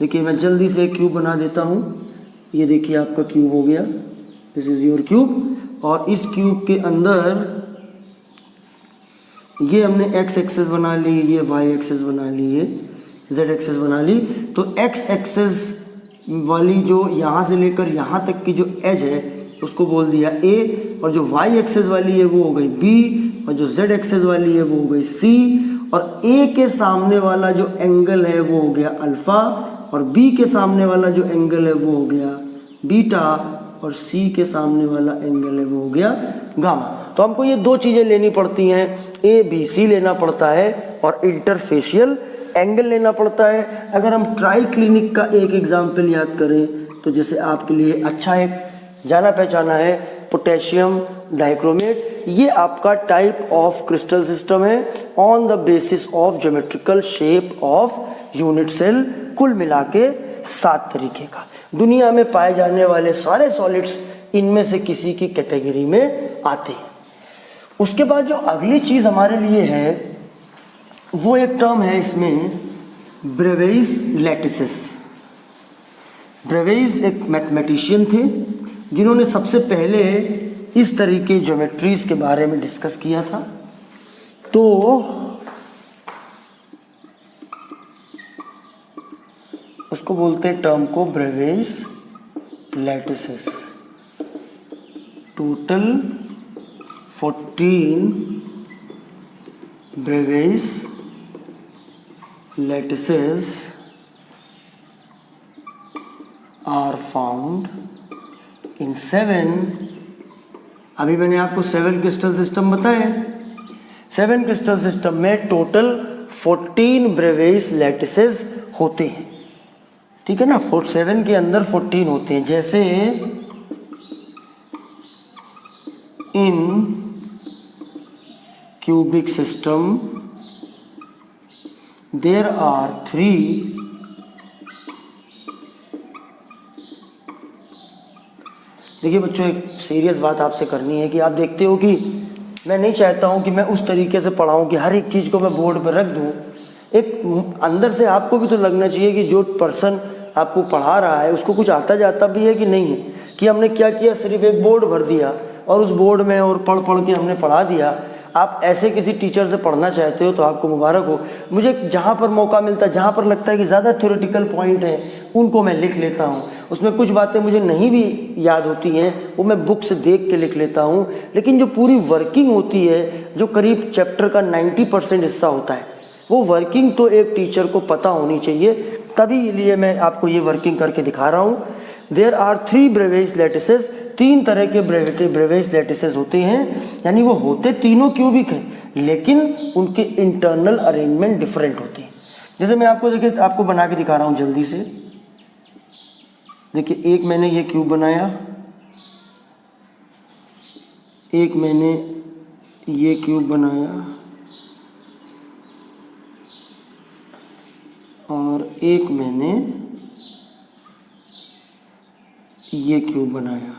देखिए मैं जल्दी से एक क्यूब बना देता हूँ। ये देखिए आपका क्यूब हो गया, दिस इज़ योर क्यूब, और इस क्यूब के अंदर ये हमने x एक्सेस बना ली, ये y एक्सेस बना ली, ये z एक्सेस बना ली। तो x एक्सेस वाली जो यहाँ से लेकर यहाँ तक की जो एज है उसको बोल दिया A, और जो y एक्सेस वाली है वो हो गई B, और जो z एक्सेस वाली है वो हो गई C, और A के सामने वाला जो एंगल है वो हो गया अल्फ़ा, और B के सामने वाला जो एंगल है वो हो गया बीटा, और C के सामने वाला एंगल है वो हो गया गामा। तो हमको ये 2 चीज़ें लेनी पड़ती हैं, ABC लेना पड़ता है और इंटरफेशियल एंगल लेना पड़ता है। अगर हम ट्राई क्लिनिक का एक एग्जाम्पल याद करें तो जैसे आपके लिए अच्छा एक जाना पहचाना है पोटेशियम डाइक्रोमेट, ये आपका टाइप ऑफ क्रिस्टल सिस्टम है on the basis of geometrical shape of unit cell. कुल मिला के 7 तरीके का दुनिया में पाए जाने वाले सारे सॉलिड्स इनमें से किसी की कैटेगरी में आते हैं। उसके बाद जो अगली चीज़ हमारे लिए है वो एक टर्म है इसमें, ब्रेवेइज लैटिसेस। ब्रेवेइज एक मैथमेटिशियन थे जिन्होंने सबसे पहले इस तरीके ज्योमेट्रीज के बारे में डिस्कस किया था। तो उसको बोलते हैं टर्म को Bravais lattices. Total 14 Bravais lattices are found in 7, अभी मैंने आपको 7 क्रिस्टल सिस्टम बताए। 7 क्रिस्टल सिस्टम में टोटल 14 ब्रेवेइज लैटिसेस होते हैं, ठीक है ना। 7 के अंदर 14 होते हैं। जैसे इन क्यूबिक सिस्टम there are 3 देखिए बच्चों, एक सीरियस बात आपसे करनी है कि आप देखते हो कि मैं नहीं चाहता हूँ कि मैं उस तरीके से पढ़ाऊँ कि हर एक चीज़ को मैं बोर्ड पर रख दूँ। एक अंदर से आपको भी तो लगना चाहिए कि जो पर्सन आपको पढ़ा रहा है उसको कुछ आता जाता भी है कि नहीं है, कि हमने क्या किया, सिर्फ एक बोर्ड भर दिया और उस बोर्ड में और पढ़ पढ़ के हमने पढ़ा दिया। आप ऐसे किसी टीचर से पढ़ना चाहते हो तो आपको मुबारक हो। मुझे जहाँ पर मौका मिलता है, जहाँ पर लगता है कि ज़्यादा थ्योरेटिकल पॉइंट हैं, उनको मैं लिख लेता हूँ। उसमें कुछ बातें मुझे नहीं भी याद होती हैं, वो मैं बुक से देख के लिख लेता हूँ। लेकिन जो पूरी वर्किंग होती है, जो करीब चैप्टर का 90% हिस्सा होता है, वो वर्किंग तो एक टीचर को पता होनी चाहिए। तभी लिए मैं आपको ये वर्किंग करके दिखा रहा हूँ। देयर आर 3 ब्रेवियस लैटिसेस, 3 तरह के ब्रेवियस लैटिसेस होते हैं, यानी वो होते तीनों क्यूबिक हैं, लेकिन उनके इंटरनल अरेंजमेंट डिफरेंट होते हैं। जैसे मैं आपको देखिए, आपको बना के दिखा रहा हूँ जल्दी से। देखिए, एक मैंने ये क्यूब बनाया, एक मैंने ये क्यूब बनाया, और एक मैंने ये क्यूब बनाया।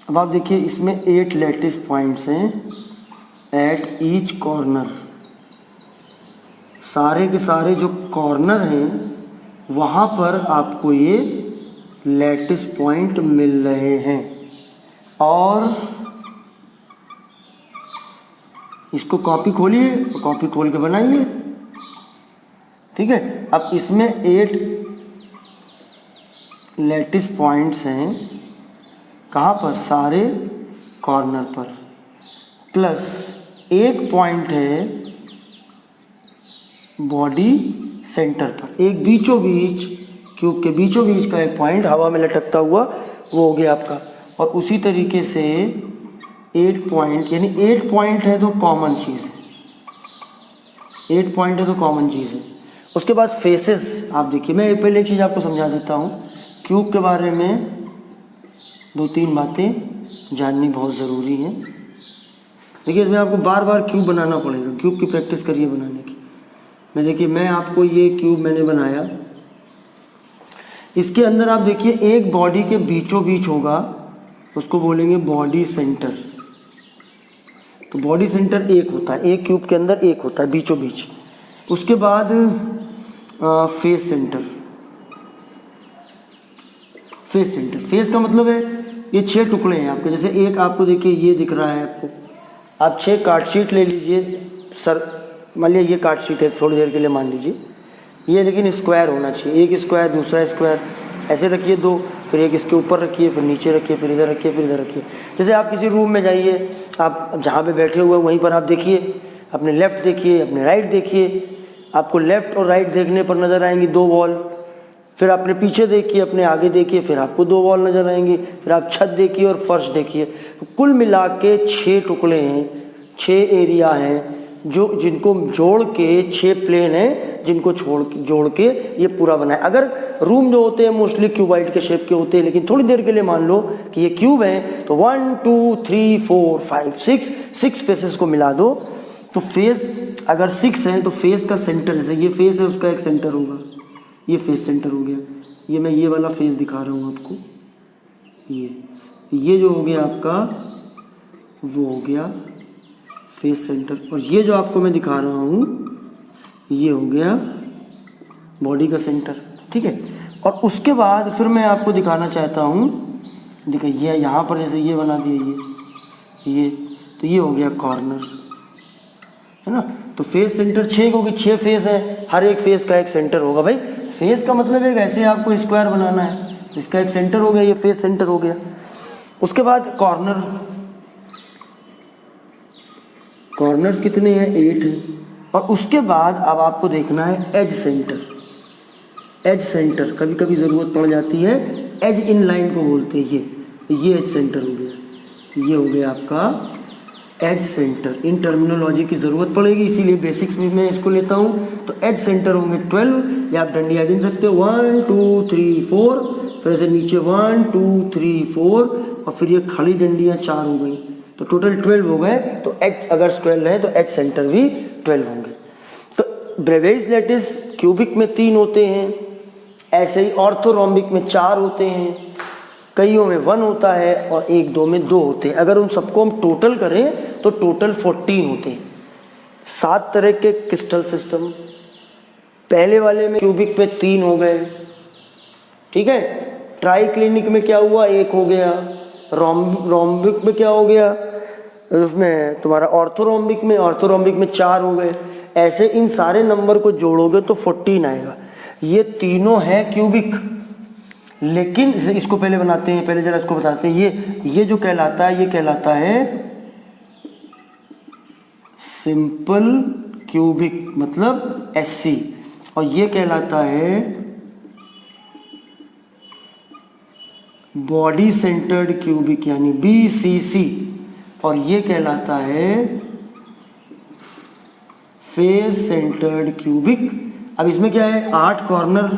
अब आप देखिए, इसमें 8 लैटिस पॉइंट्स हैं एट ईच कॉर्नर। सारे के सारे जो कॉर्नर हैं वहाँ पर आपको ये लैटिस पॉइंट मिल रहे हैं, और इसको कॉपी खोलिए, कॉपी खोल के बनाइए। ठीक है, अब इसमें 8 लैटिस पॉइंट्स हैं, कहाँ पर, सारे कॉर्नर पर, प्लस एक पॉइंट है बॉडी सेंटर पर। एक बीचों बीच, क्यूब के बीचों बीच का एक पॉइंट हवा में लटकता हुआ, वो हो गया आपका। और उसी तरीके से 8 पॉइंट, यानी 8 पॉइंट है तो कॉमन चीज़ है, 8 पॉइंट है तो कॉमन चीज़ है। उसके बाद फेसेस, आप देखिए, मैं पहले एक चीज़ आपको समझा देता हूँ। क्यूब के बारे में 2-3 बातें जाननी बहुत ज़रूरी हैं। देखिए, इसमें आपको बार बार क्यूब बनाना पड़ेगा, क्यूब की प्रैक्टिस करिए बनाने की। मैं देखिए, मैं आपको ये क्यूब मैंने बनाया, इसके अंदर आप देखिए एक बॉडी के बीचों बीच होगा, उसको बोलेंगे बॉडी सेंटर। तो बॉडी सेंटर एक होता है, एक क्यूब के अंदर एक होता है बीचों बीच। उसके बाद face centre. Face centre, face का मतलब है ये 6 टुकड़े हैं आपके। जैसे एक आपको देखिए ये दिख रहा है आपको, आप 6 कार्ड शीट ले लीजिए। सर मान लिया ये कार्ड शीट है, थोड़ी देर के लिए मान लीजिए ये, लेकिन स्क्वायर होना चाहिए। एक स्क्वायर, दूसरा स्क्वायर, ऐसे रखिए 2, फिर एक इसके ऊपर रखिए, फिर नीचे रखिए, फिर इधर रखिए, फिर इधर रखिए। जैसे आप किसी रूम में जाइए, आप जहाँ पे बैठे हुए वहीं पर आप देखिए, अपने लेफ़्ट देखिए, अपने राइट देखिए। आपको लेफ़्ट और राइट देखने पर नज़र आएंगी 2 वॉल। फिर अपने पीछे देखिए, अपने आगे देखिए, फिर आपको 2 वॉल नज़र आएंगी। फिर आप छत देखिए और फर्श देखिए। कुल मिला के 6 टुकड़े हैं, 6 एरिया हैं, जो जिनको जोड़ के 6 प्लेन हैं, जिनको जोड़ के ये पूरा बना है। अगर रूम जो होते हैं मोस्टली क्यूबाइड के शेप के होते हैं, लेकिन थोड़ी देर के लिए मान लो कि ये क्यूब है, तो 1 2 3 4 5 6 फेसेस को मिला दो। तो फेस अगर 6 है तो फेस का सेंटर, जैसे ये फेस है उसका एक सेंटर होगा, ये फेस सेंटर हो गया। ये मैं ये वाला फेस दिखा रहा हूँ आपको, ये जो हो गया आपका, वो हो गया फेस सेंटर। और ये जो आपको मैं दिखा रहा हूँ ये हो गया बॉडी का सेंटर। ठीक है, और उसके बाद फिर मैं आपको दिखाना चाहता हूँ, देखिए ये यहाँ पर जैसे ये बना दिया ये, तो ये हो गया कॉर्नर, है ना। तो फेस सेंटर 6 होगी, 6 फेस है, हर एक फेस का एक सेंटर होगा। भाई फेस का मतलब है ऐसे आपको स्क्वायर बनाना है, इसका एक सेंटर हो गया, ये फेस सेंटर हो गया। उसके बाद कॉर्नर, कॉर्नर्स कितने हैं, 8 हैं। और उसके बाद अब आपको देखना है एज सेंटर। एज सेंटर कभी कभी ज़रूरत पड़ जाती है, एज इन लाइन को बोलते हैं। ये एज सेंटर हो गया, ये हो गया आपका एज सेंटर। इन टर्मिनोलॉजी की ज़रूरत पड़ेगी, इसीलिए बेसिक्स में मैं इसको लेता हूँ। तो एज सेंटर होंगे 12, या आप डंडियाँ गिन सकते हो 1 2 3 4 फिर ऐसे नीचे 1 2 3 4 और फिर ये खड़ी डंडियाँ 4 हो गई, तो टोटल 12 हो गए। तो एच अगर 12 है तो एच सेंटर भी 12 होंगे। तो ब्रेवियस लैटिस क्यूबिक में 3 होते हैं, ऐसे ही ऑर्थोरोम्बिक में 4 होते हैं, कईयों में 1 होता है और 1 2 में 2 होते हैं। अगर उन सबको हम टोटल करें तो टोटल 14 होते हैं। 7 तरह के क्रिस्टल सिस्टम, पहले वाले में क्यूबिक में 3 हो गए, ठीक है। ट्राइक्लिनिक में क्या हुआ, 1 हो गया। रोम्बिक में क्या हो गया, उसमें तुम्हारा ऑर्थोरोम्बिक में 4 हो गए। ऐसे इन सारे नंबर को जोड़ोगे तो 14 आएगा। ये तीनों है क्यूबिक, लेकिन इसको पहले बनाते हैं, पहले जरा इसको बताते हैं। ये जो कहलाता है, ये कहलाता है सिंपल क्यूबिक, मतलब SC, और ये कहलाता है बॉडी सेंटर्ड क्यूबिक यानी BCC, और ये कहलाता है फेस सेंटर्ड क्यूबिक। अब इसमें क्या है, 8 कॉर्नर,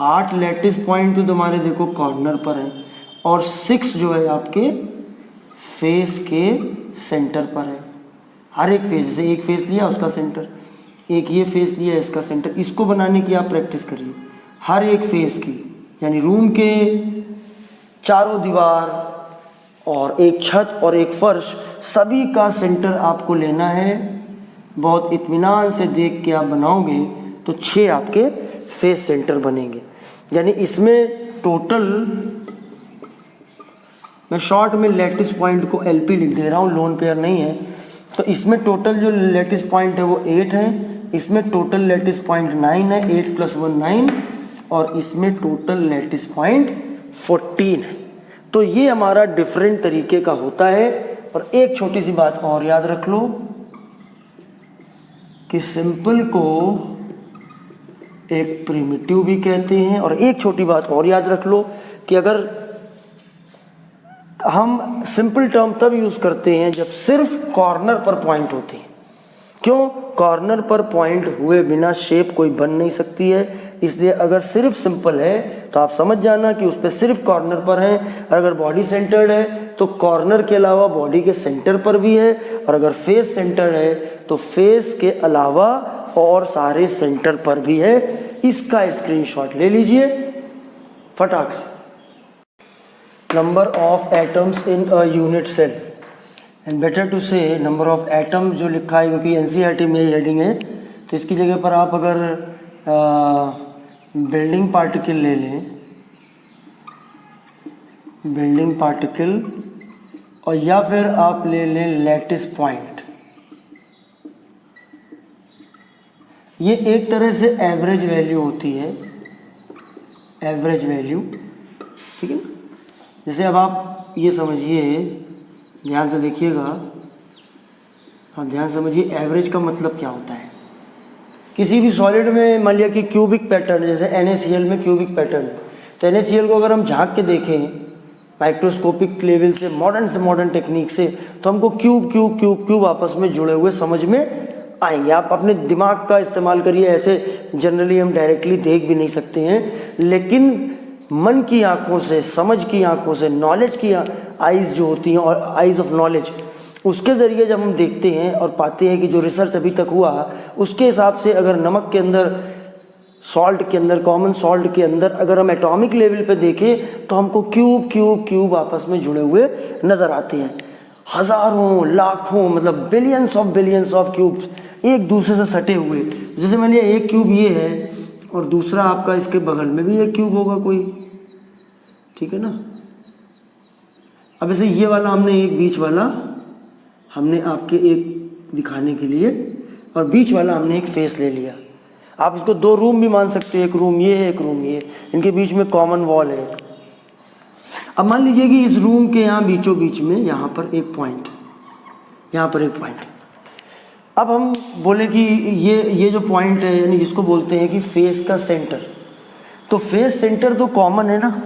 8 लैटिस पॉइंट तो तुम्हारे देखो कॉर्नर पर है, और 6 जो है आपके फेस के सेंटर पर है। हर एक फेस, जैसे एक फेस लिया उसका सेंटर, एक ये फेस लिया इसका सेंटर, इसको बनाने की आप प्रैक्टिस करिए हर एक फेस की। यानी रूम के चारों दीवार और एक छत और एक फर्श, सभी का सेंटर आपको लेना है। बहुत इत्मीनान से देख के आप बनाओगे तो 6 आपके फेस सेंटर बनेंगे। यानी इसमें टोटल, मैं शॉर्ट में लैटिस पॉइंट को LP लिख दे रहा हूँ, लोन पेयर नहीं है। तो इसमें टोटल जो लैटिस पॉइंट है वो 8 है, इसमें टोटल लैटिस पॉइंट 9 है, 8 + 1 9, और इसमें टोटल लैटिस पॉइंट 14 है। तो ये हमारा डिफरेंट तरीके का होता है। और एक छोटी सी बात और याद रख लो कि सिंपल को एक प्रिमिटिव भी कहते हैं। और एक छोटी बात और याद रख लो कि अगर हम सिंपल टर्म तब यूज़ करते हैं जब सिर्फ कॉर्नर पर पॉइंट होते हैं। क्यों, कॉर्नर पर पॉइंट हुए बिना शेप कोई बन नहीं सकती है। इसलिए अगर सिर्फ सिंपल है तो आप समझ जाना कि उस पर सिर्फ कॉर्नर पर है। अगर बॉडी सेंटर्ड है तो कॉर्नर के अलावा बॉडी के सेंटर पर भी है, और अगर फेस सेंटर्ड है तो फेस के अलावा और सारे सेंटर पर भी है। इसका स्क्रीनशॉट ले लीजिए फटाक से। Number of atoms in a unit cell, and better to say number of atom जो लिखा है, क्योंकि NCERT में ही हेडिंग है, तो इसकी जगह पर आप अगर बिल्डिंग पार्टिकल ले लें, बिल्डिंग पार्टिकल, और या फिर आप ले लें लैटिस पॉइंट। ये एक तरह से एवरेज वैल्यू होती है, एवरेज वैल्यू, ठीक है ना। जैसे अब आप ये समझिए, ध्यान से देखिएगा, आप ध्यान समझिए एवरेज का मतलब क्या होता है। किसी भी सॉलिड में मान लिया कि क्यूबिक पैटर्न, जैसे NaCl में क्यूबिक पैटर्न, तो NaCl को अगर हम झांक के देखें माइक्रोस्कोपिक लेवल से मॉडर्न टेक्निक से, तो हमको क्यूब क्यूब क्यूब क्यूब आपस में जुड़े हुए समझ में आएंगे। आप अपने दिमाग का इस्तेमाल करिए, ऐसे जनरली हम डायरेक्टली देख भी नहीं सकते हैं, लेकिन मन की आंखों से, समझ की आंखों से, नॉलेज की आइज़ जो होती हैं, और आइज़ ऑफ नॉलेज, उसके ज़रिए जब हम देखते हैं और पाते हैं कि जो रिसर्च अभी तक हुआ उसके हिसाब से, अगर नमक के अंदर, सॉल्ट के अंदर, कॉमन सॉल्ट के अंदर अगर हम एटॉमिक लेवल पे देखें तो हमको क्यूब क्यूब क्यूब आपस में जुड़े हुए नज़र आते हैं। हज़ारों, लाखों, मतलब बिलियंस ऑफ क्यूब्स एक दूसरे से सटे हुए। जैसे मान लिया एक क्यूब ये है और दूसरा आपका इसके बगल में भी एक क्यूब होगा कोई, ठीक है ना। अब ऐसे ये वाला हमने एक बीच वाला हमने आपके एक दिखाने के लिए, और बीच वाला हमने एक फेस ले लिया। आप इसको 2 रूम भी मान सकते हैं, एक रूम ये है, एक रूम ये, इनके बीच में कॉमन वॉल है। अब मान लीजिए कि इस रूम के यहाँ बीचों बीच में यहाँ पर एक पॉइंट, यहाँ पर एक पॉइंट। अब हम बोले कि ये जो पॉइंट है, यानी जिसको बोलते हैं कि फेस का सेंटर, तो फेस सेंटर तो कॉमन है ना।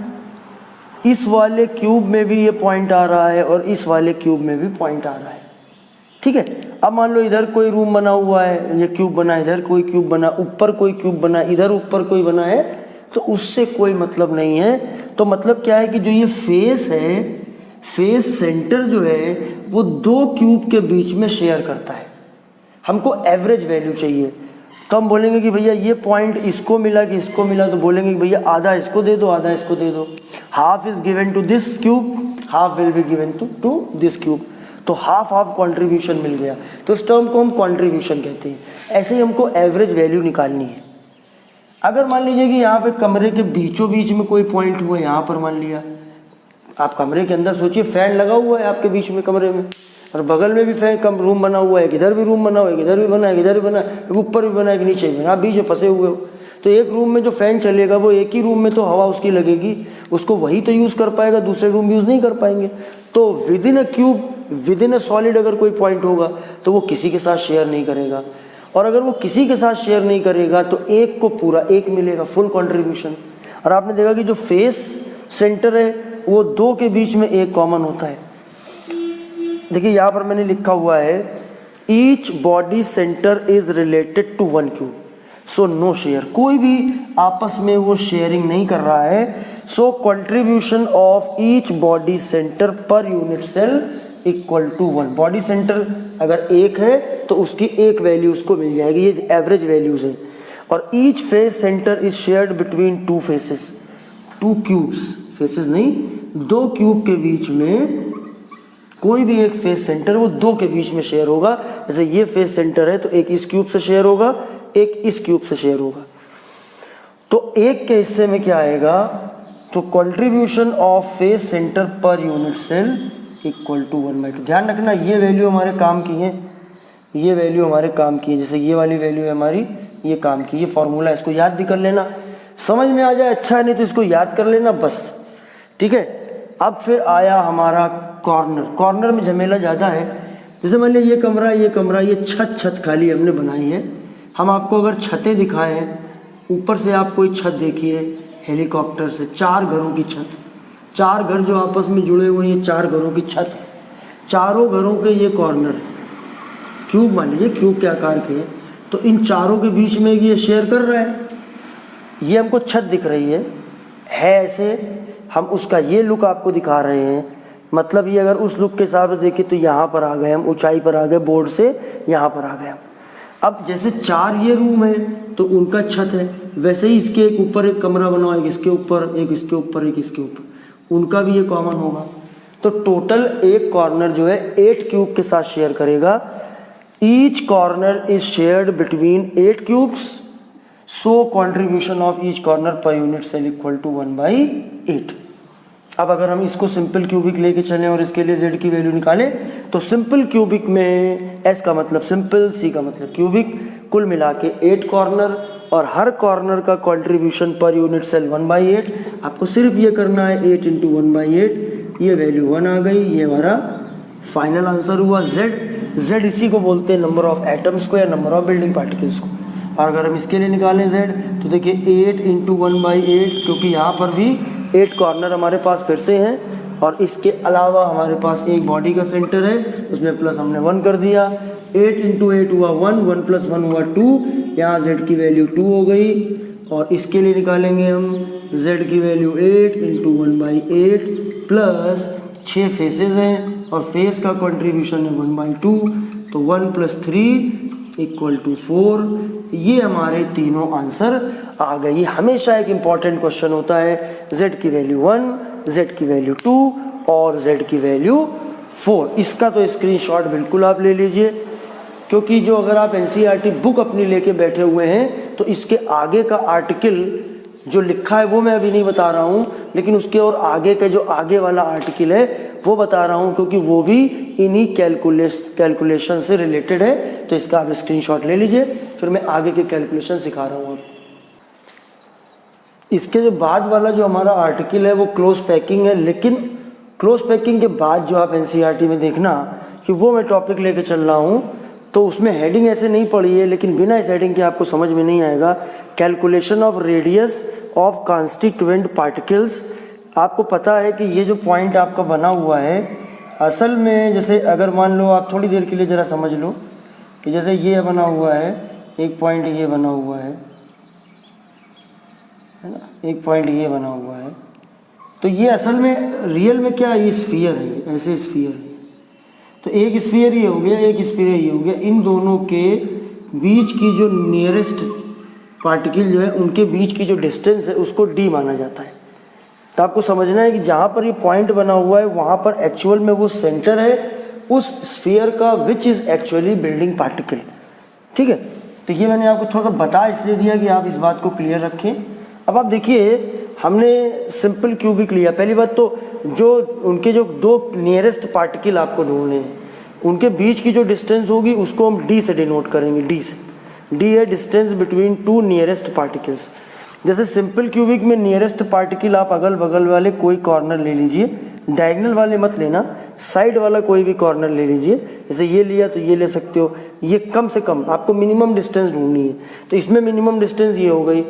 इस वाले क्यूब में भी ये पॉइंट आ रहा है और इस वाले क्यूब में भी पॉइंट आ रहा है, ठीक है। अब मान लो इधर कोई रूम बना हुआ है, ये क्यूब बना, इधर कोई क्यूब बना, ऊपर कोई क्यूब बना, इधर ऊपर कोई बना है, तो उससे कोई मतलब नहीं है। तो मतलब क्या है कि जो ये फेस है, फेस सेंटर जो है वो दो क्यूब के बीच में शेयर करता है। हमको एवरेज वैल्यू चाहिए, तो हम बोलेंगे कि भैया ये पॉइंट इसको मिला कि इसको मिला, तो बोलेंगे कि भैया आधा इसको दे दो, आधा इसको दे दो। Half is given to this cube, half will be given to this cube, तो हाफ हाफ कॉन्ट्रीब्यूशन मिल गया, तो इस टर्म को हम कॉन्ट्रीब्यूशन कहते हैं। ऐसे ही हमको एवरेज वैल्यू निकालनी है। अगर मान लीजिए कि यहाँ पे कमरे के बीचों बीच में कोई पॉइंट हुआ, यहाँ पर मान लिया, आप कमरे के अंदर सोचिए फैन लगा हुआ है आपके बीच में कमरे में, और बगल में भी फैन कम रूम बना हुआ है, इधर भी रूम बना हुआ है, इधर भी बना है, इधर भी बना है, ऊपर भी बना है, नीचे भी बना, आप बीच में फंसे हुए हो। तो एक रूम में जो फैन चलेगा वो एक ही रूम में तो हवा उसकी लगेगी, उसको वही तो यूज़ कर पाएगा, दूसरे रूम यूज़ नहीं कर पाएंगे। तो with in a cube, with in a solid अगर कोई पॉइंट होगा तो वो किसी के साथ शेयर नहीं करेगा, और अगर वो किसी के साथ शेयर नहीं करेगा तो एक को पूरा एक मिलेगा, फुल कंट्रीब्यूशन। और आपने देखा कि जो फेस सेंटर है वो दो के बीच में एक कॉमन होता है। देखिए यहाँ पर मैंने लिखा हुआ है each body centre is related to one cube, so no share, कोई भी आपस में वो शेयरिंग नहीं कर रहा है। So contribution of each body centre per unit cell equal to one. Body centre अगर एक है तो उसकी एक वैल्यू उसको मिल जाएगी, ये एवरेज वैल्यूज है। और each face centre is shared between two faces, to cubes, faces नहीं, दो क्यूब के बीच में कोई भी एक फेस सेंटर वो दो के बीच में शेयर होगा। जैसे ये फेस सेंटर है तो एक इस क्यूब से शेयर होगा, एक इस क्यूब से शेयर होगा। तो एक के हिस्से में क्या आएगा, तो contribution of face centre per unit cell equal to 1/2। ध्यान रखना ये वैल्यू हमारे काम की है, ये वैल्यू हमारे काम की है, जैसे ये वाली वैल्यू है हमारी, ये काम की, ये फॉर्मूला, इसको याद भी कर लेना, समझ में आ जाए अच्छा है, नहीं तो इसको याद कर लेना बस, ठीक है। अब फिर आया हमारा कॉर्नर। कॉर्नर में झमेला ज़्यादा है। जैसे मान लिया ये कमरा, ये कमरा, ये छत खाली हमने बनाई है। हम आपको अगर छतें दिखाएं, ऊपर से आप कोई छत देखिए हेलीकॉप्टर से, 4 घरों की छत, 4 घर जो आपस में जुड़े हुए हैं, 4 घरों की छत, चारों घरों के ये कॉर्नर क्यूब मान लीजिए, क्यूब के आकार के, तो इन चारों के बीच में ये शेयर कर रहा है। ये हमको छत दिख रही है ऐसे, हम उसका ये लुक आपको दिखा रहे हैं। मतलब ये अगर उस लुक के हिसाब से देखें तो यहाँ पर आ गए हम, ऊंचाई पर आ गए, बोर्ड से यहाँ पर आ गए हम। अब जैसे 4 ये रूम है तो उनका छत है, वैसे ही इसके एक ऊपर एक कमरा बना, एक इसके ऊपर, एक इसके ऊपर, एक इसके ऊपर, उनका भी ये कॉमन होगा। तो टोटल एक कॉर्नर जो है 8 क्यूब के साथ शेयर करेगा। Each corner is shared between 8 cubes, so contribution of each corner per unit cell equal to 1/8। अब अगर हम इसको सिंपल क्यूबिक लेके चलें और इसके लिए z की वैल्यू निकालें, तो सिंपल क्यूबिक में s का मतलब सिंपल, c का मतलब क्यूबिक, कुल मिला के 8 कॉर्नर, और हर कॉर्नर का कंट्रीब्यूशन पर यूनिट सेल 1/8। आपको सिर्फ ये करना है 8 × 1/8, ये वैल्यू 1 आ गई, ये हमारा फाइनल आंसर हुआ। z इसी को बोलते हैं नंबर ऑफ एटम्स को या नंबर ऑफ बिल्डिंग पार्टिकल्स को। और अगर हम इसके लिए निकालें z, तो देखिए 8 × 1/8, क्योंकि यहाँ पर भी 8 कॉर्नर हमारे पास फिर से हैं, और इसके अलावा हमारे पास एक बॉडी का सेंटर है, उसमें प्लस हमने 1 कर दिया। 8 × 8 हुआ 1, 1 + 1 हुआ 2, यहाँ z की वैल्यू 2 हो गई। और इसके लिए निकालेंगे हम z की वैल्यू 8 × 1/8 प्लस 6 फेसेस हैं और फेस का कंट्रीब्यूशन है 1/2, तो 1 + 3 = 4। ये हमारे तीनों आंसर आ गए। ये हमेशा एक इम्पॉर्टेंट क्वेश्चन होता है, z की वैल्यू 1, z की वैल्यू 2 और z की वैल्यू 4। इसका तो स्क्रीनशॉट बिल्कुल आप ले लीजिए, क्योंकि जो अगर आप एनसीईआरटी बुक अपनी लेके बैठे हुए हैं तो इसके आगे का आर्टिकल जो लिखा है वो मैं अभी नहीं बता रहा हूँ, लेकिन उसके और आगे का जो आगे वाला आर्टिकल है वो बता रहा हूँ, क्योंकि वो भी इन्हीं कैलकुलेशन से रिलेटेड है। तो इसका आप स्क्रीनशॉट ले लीजिए, फिर मैं आगे के कैलकुलेशन सिखा रहा हूँ। इसके जो बाद वाला जो हमारा आर्टिकल है वो क्लोज पैकिंग है, लेकिन क्लोज पैकिंग के बाद जो आप एनसीईआरटी में देखना कि वो मैं टॉपिक लेके चल रहा हूँ, तो उसमें हेडिंग ऐसे नहीं पड़ी है, लेकिन बिना इस हेडिंग के आपको समझ में नहीं आएगा। Calculation of radius of constituent particles. आपको पता है कि ये जो पॉइंट आपका बना हुआ है, असल में जैसे अगर मान लो आप थोड़ी देर के लिए ज़रा समझ लो कि जैसे ये बना हुआ है, एक पॉइंट ये बना हुआ है, है ना, एक पॉइंट ये बना हुआ है। तो ये असल में रियल में क्या है, ये स्फीयर है, ऐसे स्फीयर है। तो एक स्फीयर ये हो गया, एक स्फीयर ये हो गया। इन दोनों के बीच की जो नियरेस्ट पार्टिकल जो है उनके बीच की जो डिस्टेंस है उसको डी माना जाता है। तो आपको समझना है कि जहाँ पर ये पॉइंट बना हुआ है वहाँ पर एक्चुअल में वो सेंटर है उस स्फीयर का which is actually building particle. ठीक है, तो ये मैंने आपको थोड़ा सा बता इसलिए दिया कि आप इस बात को क्लियर रखें। अब आप देखिए, हमने सिंपल क्यूबिक लिया। पहली बात तो जो उनके जो दो नियरेस्ट पार्टिकल आपको ढूंढने हैं उनके बीच की जो डिस्टेंस होगी उसको हम डी से डिनोट करेंगे। डी से, डी है distance between two nearest particles. जैसे सिंपल क्यूबिक में नियरेस्ट पार्टिकल आप अगल बगल वाले कोई कॉर्नर ले लीजिए, डायगोनल वाले मत लेना, साइड वाला कोई भी कॉर्नर ले लीजिए। जैसे ये लिया तो ये ले सकते हो। ये कम से कम आपको मिनिमम डिस्टेंस ढूंढनी है, तो इसमें मिनिमम डिस्टेंस ये हो गई।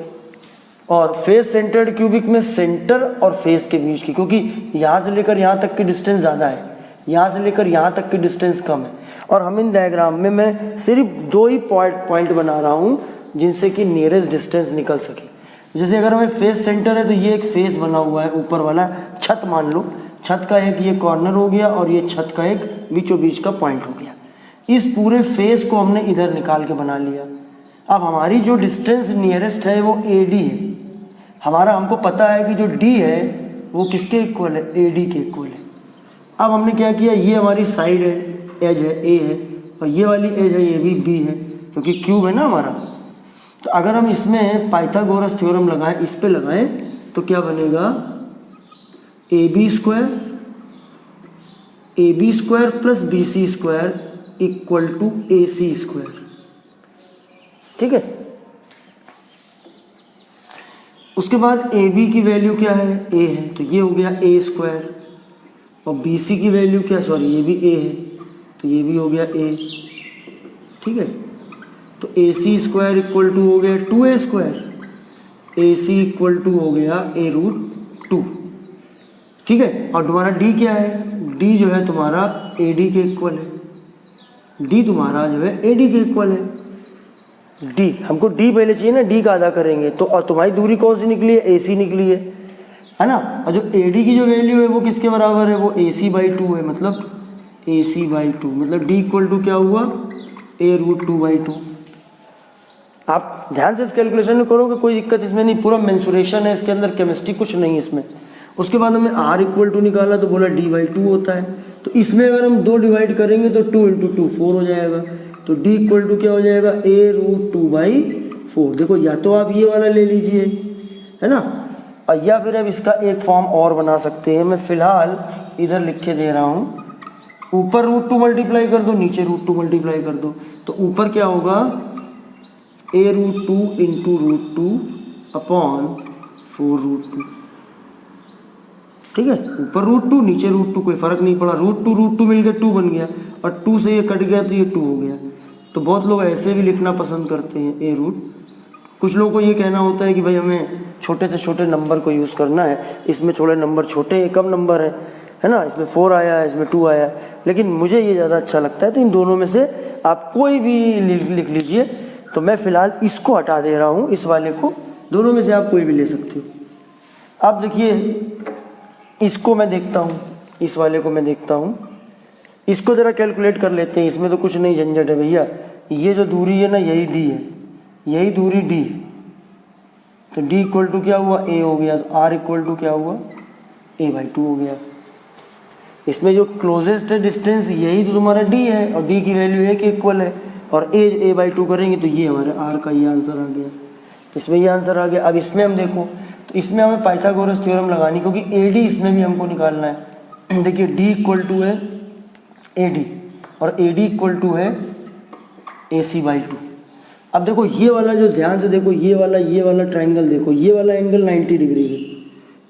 और फेस सेंटर्ड क्यूबिक में सेंटर और फेस के बीच की, क्योंकि यहाँ से लेकर यहाँ तक की डिस्टेंस ज़्यादा है, यहाँ से लेकर यहाँ तक की डिस्टेंस कम है। और हम इन डायग्राम में मैं सिर्फ दो ही पॉइंट बना रहा हूँ जिनसे कि नियरेस्ट डिस्टेंस निकल सके। जैसे अगर हमें फेस सेंटर है तो ये एक फेस बना हुआ है ऊपर वाला, छत मान लो, छत का एक ये कॉर्नर हो गया और ये छत का एक बीचों बीच का पॉइंट हो गया। इस पूरे फेस को हमने इधर निकाल के बना लिया। अब हमारी जो डिस्टेंस नियरेस्ट है वो ए डी है। हमारा हमको पता है कि जो डी है वो किसके इक्वल है, ए डी के इक्वल है। अब हमने क्या किया, ये हमारी साइड है, एज है, ए है, और ये वाली एज है, ये भी बी है, क्योंकि क्यूब है ना हमारा। तो अगर हम इसमें पाइथागोरस थ्योरम लगाएं, इस पे लगाएं तो क्या बनेगा, A B square plus B C square equal to A C square. ठीक है, उसके बाद ए बी की वैल्यू क्या है, ए है, तो ये हो गया ए स्क्वायर। और बी सी की वैल्यू क्या, सॉरी ये भी ए है, तो ये भी हो गया ए। ठीक है, तो A C square equal to हो गया 2a square, A C equal to हो गया ए रूट 2। ठीक है, और तुम्हारा डी क्या है, डी जो है तुम्हारा ए डी के इक्वल है, डी तुम्हारा जो है ए डी के इक्वल है। डी हमको डी पहले चाहिए ना, डी का आधा करेंगे तो, और तुम्हारी दूरी कौन सी निकली है, ए सी निकली है ना। और जो ए डी की जो वैल्यू है वो किसके बराबर है, वो ए सी बाई 2 है, मतलब ए सी बाई 2, मतलब डी इक्वल टू क्या हुआ, ए रूट 2 बाई 2। आप ध्यान से इस कैलकुलेशन में करोगे, कोई दिक्कत इसमें नहीं, पूरा मेंसुरेशन है इसके अंदर, केमिस्ट्री कुछ नहीं इसमें। उसके बाद हमें आर इक्वल टू निकाला तो बोला डी बाई 2 होता है। तो इसमें अगर हम 2 डिवाइड करेंगे तो 2 इंटू 2 4 हो जाएगा। तो डी इक्वल टू क्या हो जाएगा, ए रूट 2 बाई 4। देखो, या तो आप ये वाला ले लीजिए, है ना, और या फिर अब इसका एक फॉर्म और बना सकते हैं। मैं फिलहाल इधर लिख के दे रहा हूँ, ऊपर रूट 2 मल्टीप्लाई कर दो, नीचे रूट 2 मल्टीप्लाई कर दो। तो ऊपर क्या होगा, A root 2 into root 2 upon 4 root 2। ठीक है, ऊपर रूट 2 नीचे रूट 2, कोई फर्क नहीं पड़ा, रूट 2 मिल गया, 2 बन गया, और 2 से ये कट गया तो ये 2 हो गया। तो बहुत लोग ऐसे भी लिखना पसंद करते हैं, ए रूट। कुछ लोगों को ये कहना होता है कि भाई हमें छोटे से छोटे नंबर को यूज़ करना है, इसमें थोड़े नंबर छोटे हैं, कम नंबर है ना, इसमें 4 आया है, इसमें 2 आया है, लेकिन मुझे ये ज़्यादा अच्छा लगता है। तो इन दोनों में से आप कोई भी लिख लीजिए। तो मैं फ़िलहाल इसको हटा दे रहा हूँ, इस वाले को, दोनों में से आप कोई भी ले सकते हो। आप देखिए, इसको मैं देखता हूँ, इस वाले को मैं देखता हूँ, इसको ज़रा कैलकुलेट कर लेते हैं। इसमें तो कुछ नहीं झंझट है भैया, ये जो दूरी है ना यही डी है, यही दूरी डी है। तो डी इक्वल टू क्या हुआ, ए हो गया, तो आर इक्वल टू क्या हुआ, ए बाई 2 हो गया। इसमें जो क्लोजेस्ट डिस्टेंस यही तो तुम्हारा डी है, और डी की वैल्यू ए के इक्वल है, और ए बाई 2 करेंगे तो ये हमारे आर का ये आंसर आ गया। इसमें ये आंसर आ गया। अब इसमें हम देखो, तो इसमें हमें पाइथागोरस थ्योरम लगानी, क्योंकि ए डी इसमें भी हमको निकालना है। देखिए, डी इक्वल टू है ए डी, और ए डी इक्वल टू है ए सी बाई 2। अब देखो, ये वाला जो, ध्यान से देखो, ये वाला ट्राइंगल देखो, ये वाला एंगल 90 डिग्री है,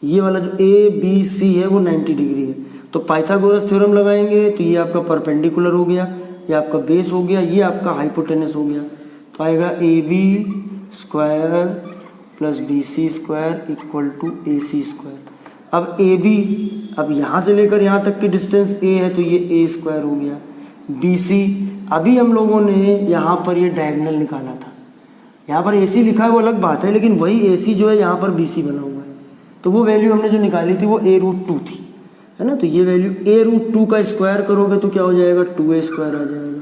ये वाला जो ए बी सी है वो 90 डिग्री है। तो पाइथागोरस थ्योरम लगाएंगे तो ये आपका परपेंडिकुलर हो गया, ये आपका बेस हो गया, ये आपका हाइपोटेनस हो गया। तो आएगा A B square plus B C square equal to A C square. अब ए बी, अब यहाँ से लेकर यहाँ तक की डिस्टेंस ए है तो ये ए स्क्वायर हो गया। बी सी, अभी हम लोगों ने यहाँ पर ये डायगोनल निकाला था, यहाँ पर AC लिखा है वो अलग बात है, लेकिन वही AC जो है यहाँ पर BC बना हुआ है। तो वो वैल्यू हमने जो निकाली थी वो a√2 थी, है ना। तो ये वैल्यू a√2 का स्क्वायर करोगे तो क्या हो जाएगा, 2a स्क्वायर आ जाएगा।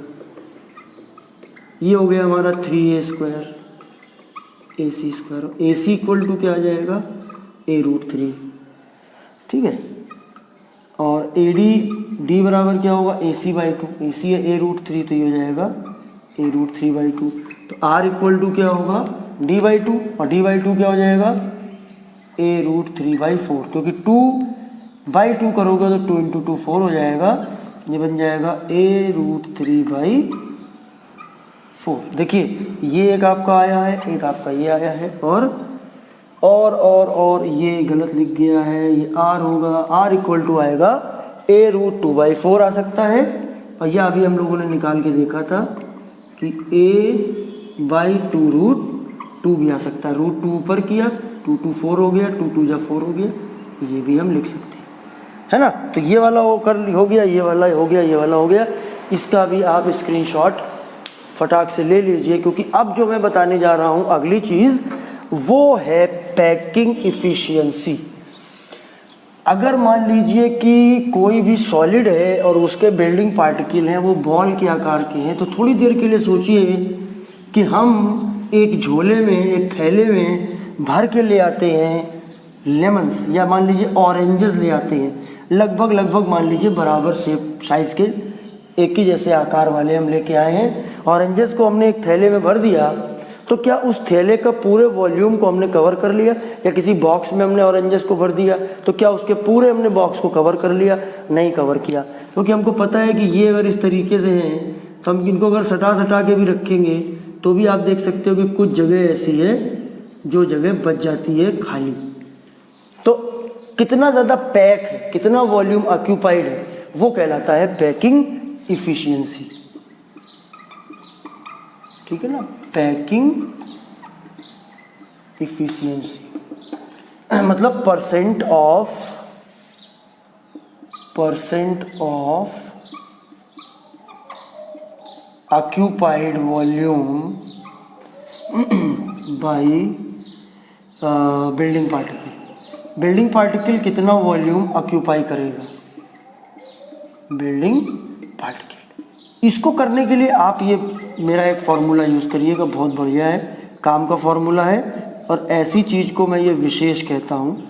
ये हो गया हमारा 3a square AC square. AC equal to क्या आ जाएगा, a√3, ठीक है। और AD बराबर क्या होगा, AC/2। AC है a√3 तो ये हो जाएगा a√3/2। तो R इक्वल टू क्या होगा, D/2, और D/2 क्या हो जाएगा, a√3/4, क्योंकि 2/2 करोगे तो 2 × 2 4 हो जाएगा। ये बन जाएगा a√3/4। देखिए ये एक आपका आया है, एक आपका ये आया है, और ये गलत लिख गया है, ये R होगा। R इक्वल टू आएगा a√2/4 आ सकता है। और यह अभी हम लोगों ने निकाल के देखा था कि a/2√2 भी आ सकता है। √2 ऊपर किया, 2 2 4 हो गया, 2 2 4 हो गया, ये भी हम लिख सकते हैं, है ना। तो ये वाला हो गया, ये वाला हो गया, ये वाला हो गया। इसका भी आप स्क्रीनशॉट फटाक से ले लीजिए, क्योंकि अब जो मैं बताने जा रहा हूँ अगली चीज़ वो है पैकिंग इफ़िशियंसी। अगर मान लीजिए कि कोई भी सॉलिड है और उसके बिल्डिंग पार्टिकल हैं वो बॉल के आकार के हैं, तो थोड़ी देर के लिए सोचिए कि हम एक झोले में, एक थैले में भर के ले आते हैं लेमन्स, या मान लीजिए ऑरेंजेस ले आते हैं, लगभग मान लीजिए बराबर शेप साइज़ के एक ही जैसे आकार वाले हम लेके आए हैं। ऑरेंजेस को हमने एक थैले में भर दिया, तो क्या उस थैले का पूरे वॉल्यूम को हमने कवर कर लिया, या किसी बॉक्स में हमने ऑरेंजेस को भर दिया तो क्या उसके पूरे हमने बॉक्स को कवर कर लिया, नहीं कवर किया। क्योंकि हमको पता है कि ये अगर इस तरीके से हैं तो हम इनको अगर सटा के भी रखेंगे तो भी आप देख सकते हो कि कुछ जगह ऐसी है जो जगह बच जाती है खाली। तो कितना ज़्यादा पैक है, कितना वॉल्यूम ऑक्यूपाइड है, वो कहलाता है पैकिंग इफिशियंसी, ठीक है ना। पैकिंग इफिशियंसी मतलब percent of occupied volume by building particle. Building particle कितना वॉल्यूम ऑक्यूपाई करेगा, बिल्डिंग पार्टिकल। इसको करने के लिए आप ये मेरा एक फार्मूला यूज़ करिएगा, बहुत बढ़िया है, काम का फार्मूला है। और ऐसी चीज़ को मैं ये विशेष कहता हूँ,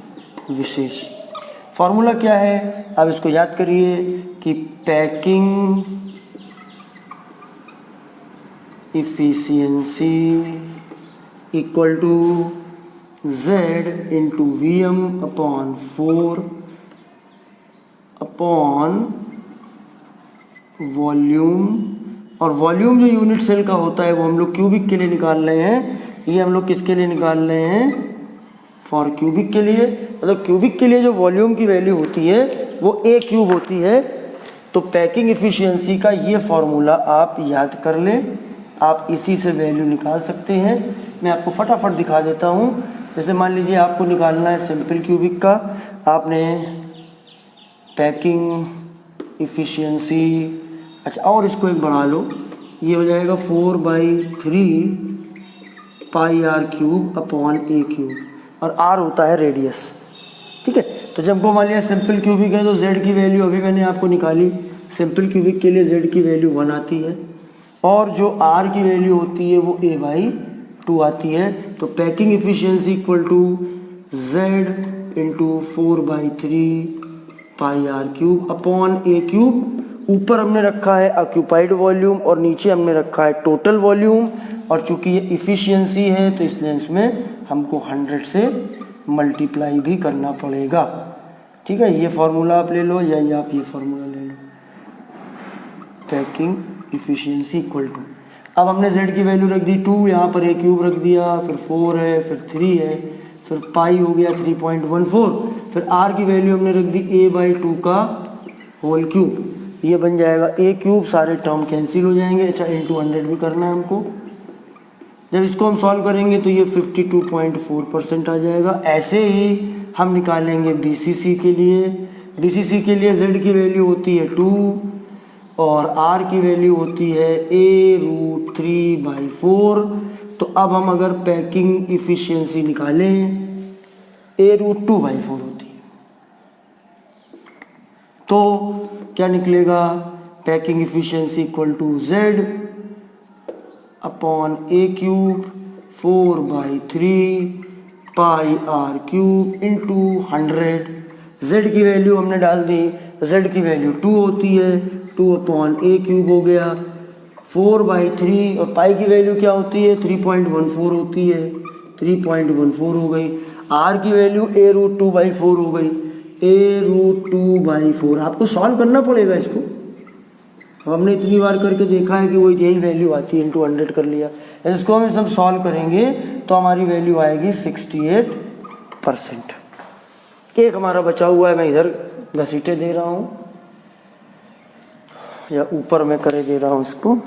विशेष। फार्मूला क्या है, आप इसको याद करिए कि packing efficiency equal to Z into Vm/4 upon volume. और वॉल्यूम जो यूनिट सेल का होता है वो हम लोग क्यूबिक के लिए निकाल रहे हैं। ये हम लोग किसके लिए निकाल रहे हैं, फॉर क्यूबिक के लिए। मतलब क्यूबिक के लिए जो वॉल्यूम की वैल्यू होती है वो a क्यूब होती है। तो पैकिंग इफिशियंसी का ये फार्मूला आप याद कर लें, आप इसी से वैल्यू निकाल सकते हैं। मैं आपको फटाफट दिखा देता हूँ। जैसे मान लीजिए आपको निकालना है सिंपल क्यूबिक का, आपने पैकिंग इफिशियंसी, अच्छा और इसको एक बढ़ा लो, ये हो जाएगा 4/3 πr³ अपॉन a³, और r होता है रेडियस, ठीक है। तो जब को मान लिया सिंपल क्यूबिक है तो z की वैल्यू अभी मैंने आपको निकाली, सिंपल क्यूबिक के लिए z की वैल्यू 1 आती है, और जो r की वैल्यू होती है वो a/2 आती है। तो packing efficiency equal to z into 4/3 πr³ upon a³। ऊपर हमने रखा है ऑक्यूपाइड वॉल्यूम और नीचे हमने रखा है टोटल वॉल्यूम, और चूंकि ये इफिशियंसी है तो इसलिए इसमें हमको 100 से मल्टीप्लाई भी करना पड़ेगा, ठीक है। ये फार्मूला आप ले लो, या ये आप ये फार्मूला ले लो, पैकिंग इफिशियंसी इक्वल टू। अब हमने z की वैल्यू रख दी 2, यहाँ पर a³ रख दिया, फिर 4 है, फिर 3 है, फिर पाई हो गया 3.14, फिर r की वैल्यू हमने रख दी a/2 का होल क्यूब, ये बन जाएगा a³। सारे टर्म कैंसिल हो जाएंगे, अच्छा इंटू 100 भी करना है हमको। जब इसको हम सॉल्व करेंगे तो ये 52.4% आ जाएगा। ऐसे ही हम निकालेंगे BCC के लिए। BCC के लिए z की वैल्यू होती है 2 और r की वैल्यू होती है a√3/4। तो अब हम अगर पैकिंग इफिशियंसी निकालें, A√2/4 होती है, तो क्या निकलेगा? Packing efficiency equal to Z upon A³ 4/3 pi R³ into 100। Z की वैल्यू हमने डाल दी, Z की वैल्यू 2 होती है, 2/A³ हो गया 4/3, और पाई की वैल्यू क्या होती है? 3.14 होती है, 3.14 हो गई। R की वैल्यू A√2/4 हो गई, A√2/4। आपको सॉल्व करना पड़ेगा इसको, हमने इतनी बार करके देखा है कि वो यही वैल्यू आती है, इंटू 100 कर लिया। इसको हम सब सॉल्व करेंगे तो हमारी वैल्यू आएगी 68%। एक हमारा बचा हुआ है, मैं इधर घसीटे दे रहा हूँ या ऊपर में करे दे रहा हूँ इसको।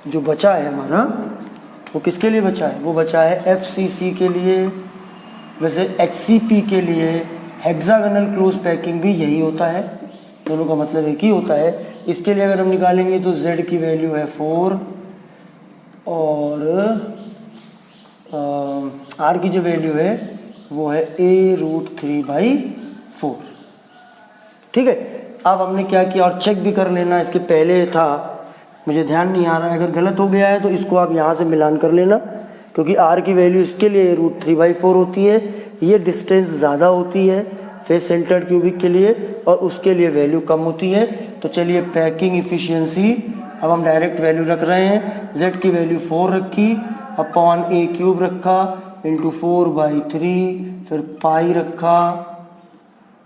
जो बचा है हमारा वो किसके लिए बचा है? वो बचा है FCC के लिए। वैसे HCP के लिए हेक्सागोनल क्लोज पैकिंग भी यही होता है, दोनों का मतलब एक ही होता है। इसके लिए अगर हम निकालेंगे तो Z की वैल्यू है 4 और R की जो वैल्यू है वो है A√3/4। ठीक है, अब हमने क्या किया, और चेक भी कर लेना, इसके पहले था मुझे ध्यान नहीं आ रहा है, अगर गलत हो गया है तो इसको आप यहाँ से मिलान कर लेना, क्योंकि R की वैल्यू इसके लिए √3/4 होती है, ये डिस्टेंस ज़्यादा होती है फेस सेंटर्ड क्यूबिक के लिए और उसके लिए वैल्यू कम होती है। तो चलिए पैकिंग इफिशियंसी अब हम डायरेक्ट वैल्यू रख रहे हैं। Z की वैल्यू 4 रखी अपॉन A³ रखा इंटू 4/3, फिर पाई रखा।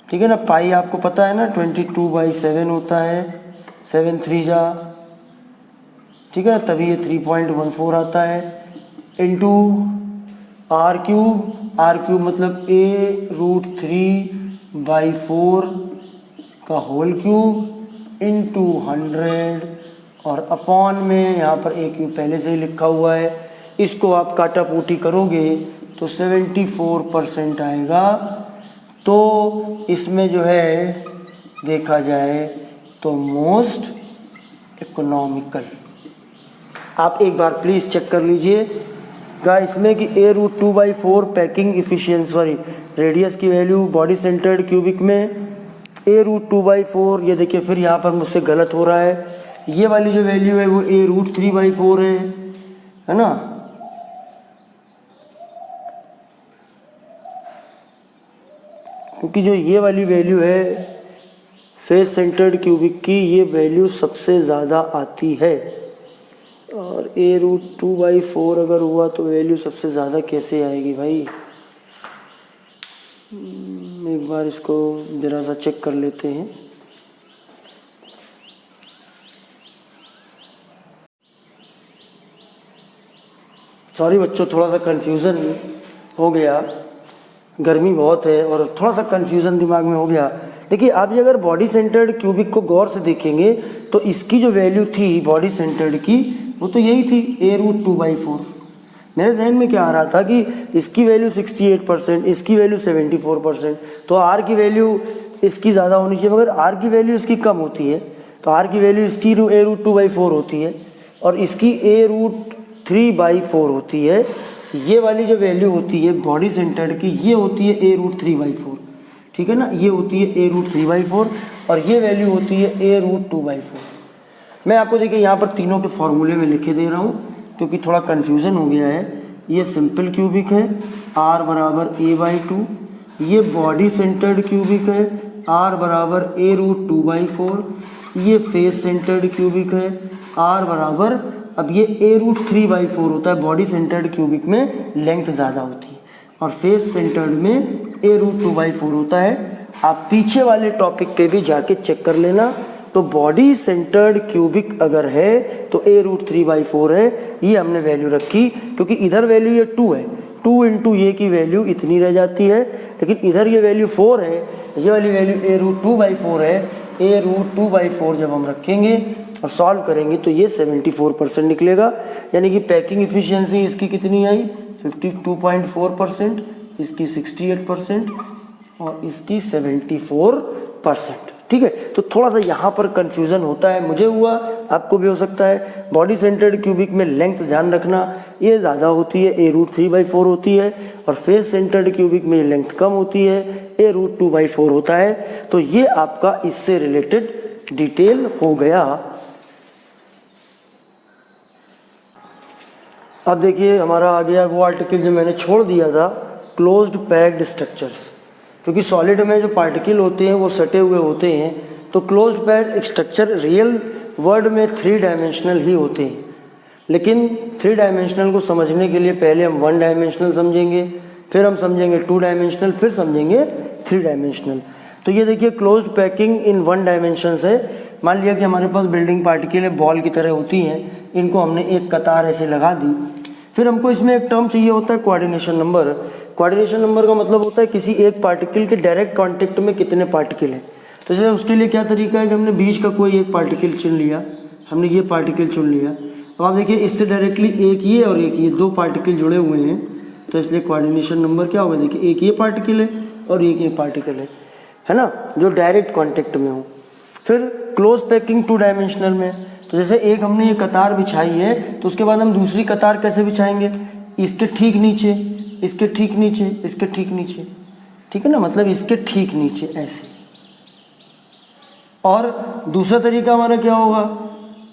ठीक है ना, पाई आपको पता है ना 22/7 होता है, 7 3 जा, ठीक है ना, तभी ये 3.14 आता है, इंटू R³ मतलब A√3/4 का होल क्यूब इंटू 100 और अपॉन में यहाँ पर A³ पहले से ही लिखा हुआ है। इसको आप काटापूटी करोगे तो 74% आएगा। तो इसमें जो है देखा जाए तो मोस्ट इकोनॉमिकल। आप एक बार प्लीज़ चेक कर लीजिएगा इसमें कि A√2/4 packing efficiency, sorry radius की वैल्यू बॉडी सेंटर्ड क्यूबिक में A√2/4। ये देखिए फिर यहाँ पर मुझसे गलत हो रहा है, ये वाली जो वैल्यू है वो A√3/4 है ना। क्योंकि जो ये वाली वैल्यू है फेस सेंटर्ड क्यूबिक की, ये वैल्यू सबसे ज़्यादा आती है, और A√2/4 अगर हुआ तो वैल्यू सबसे ज़्यादा कैसे आएगी भाई? एक बार इसको ज़रा सा चेक कर लेते हैं। सॉरी बच्चों, थोड़ा सा कन्फ्यूज़न हो गया, गर्मी बहुत है और थोड़ा सा कन्फ्यूज़न दिमाग में हो गया। देखिए आप ये अगर बॉडी सेंटर्ड क्यूबिक को गौर से देखेंगे तो इसकी जो वैल्यू थी बॉडी सेंटर्ड की वो तो यही थी A√2/4। मेरे जहन में क्या आ रहा था कि इसकी वैल्यू 68%, इसकी वैल्यू 74%, तो R की वैल्यू इसकी ज़्यादा होनी चाहिए, मगर R की वैल्यू इसकी कम होती है, तो R की वैल्यू इसकी A√2/4 होती है और इसकी A√3/4 होती है। ये वाली जो वैल्यू होती है बॉडी सेंटर्ड की ये होती है A√3/4, ठीक है ना, ये होती है A√3/4 और ये वैल्यू होती है A√2/4। मैं आपको देखिए यहाँ पर तीनों के फॉर्मूले में लिखे दे रहा हूँ क्योंकि थोड़ा कन्फ्यूज़न हो गया है। ये सिंपल क्यूबिक है, R बराबर A/2, ये बॉडी सेंटर्ड क्यूबिक है, R बराबर A√2/4, ये फेस सेंटर्ड क्यूबिक है, R बराबर, अब ये A√3/4 होता है, बॉडी सेंटर्ड क्यूबिक में लेंथ ज़्यादा होती है और फेस सेंटर्ड में A√2/4 होता है। आप पीछे वाले टॉपिक पे भी जाके चेक कर लेना। तो बॉडी सेंटर्ड क्यूबिक अगर है तो A√3/4 है, ये हमने वैल्यू रखी क्योंकि इधर वैल्यू ये 2 है, 2 इंटू ये की वैल्यू इतनी रह जाती है, लेकिन इधर ये वैल्यू 4 है, ये वाली वैल्यू A√2/4 है। A√2/4 जब हम रखेंगे और सॉल्व करेंगे तो ये 74% निकलेगा, यानी कि पैकिंग इफिशियंसी इसकी कितनी आई 52.4%, इसकी 68% और इसकी 74%। ठीक है। तो थोड़ा सा यहाँ पर कंफ्यूजन होता है, मुझे हुआ, आपको भी हो सकता है। बॉडी सेंटर्ड क्यूबिक में लेंथ ध्यान रखना ये ज़्यादा होती है, A√3/4 होती है, और फेस सेंटर्ड क्यूबिक में लेंथ कम होती है, A√2/4 होता है। तो ये आपका इससे रिलेटेड डिटेल हो गया। अब देखिए हमारा आ गया वो आर्टिकल जो मैंने छोड़ दिया था, क्लोज्ड पैक्ड स्ट्रक्चर्स। क्योंकि सॉलिड में जो पार्टिकल होते हैं वो सटे हुए होते हैं, तो closed packed structure real world में 3 डायमेंशनल ही होते हैं। लेकिन 3 डायमेंशनल को समझने के लिए पहले हम 1 डायमेंशनल समझेंगे, फिर हम समझेंगे 2 डायमेंशनल, फिर समझेंगे 3 डायमेंशनल। तो ये देखिए क्लोज्ड पैकिंग इन 1 डायमेंशन है। मान लिया कि हमारे पास बिल्डिंग पार्टिकल बॉल की तरह होती हैं, इनको हमने एक कतार ऐसे लगा दी। फिर हमको इसमें एक टर्म चाहिए होता है कोऑर्डिनेशन नंबर। कोऑर्डिनेशन नंबर का मतलब होता है किसी एक पार्टिकल के डायरेक्ट कांटेक्ट में कितने पार्टिकल हैं। तो जैसे उसके लिए क्या तरीका है कि हमने बीच का कोई एक पार्टिकल चुन लिया, हमने ये पार्टिकल चुन लिया। अब आप देखिए इससे डायरेक्टली एक ये और एक ये 2 पार्टिकल जुड़े हुए हैं, तो इसलिए कोऑर्डिनेशन नंबर क्या होगा, देखिए एक ये पार्टिकल है और एक ये पार्टिकल है ना, जो डायरेक्ट कॉन्टेक्ट में हो। फिर क्लोज पैकिंग 2 डायमेंशनल में, तो जैसे एक हमने ये कतार बिछाई है, तो उसके बाद हम दूसरी कतार कैसे बिछाएंगे, इसके ठीक नीचे, इसके ठीक नीचे, इसके ठीक नीचे, ठीक है ना, मतलब इसके ठीक नीचे ऐसे। और दूसरा तरीका हमारा क्या होगा,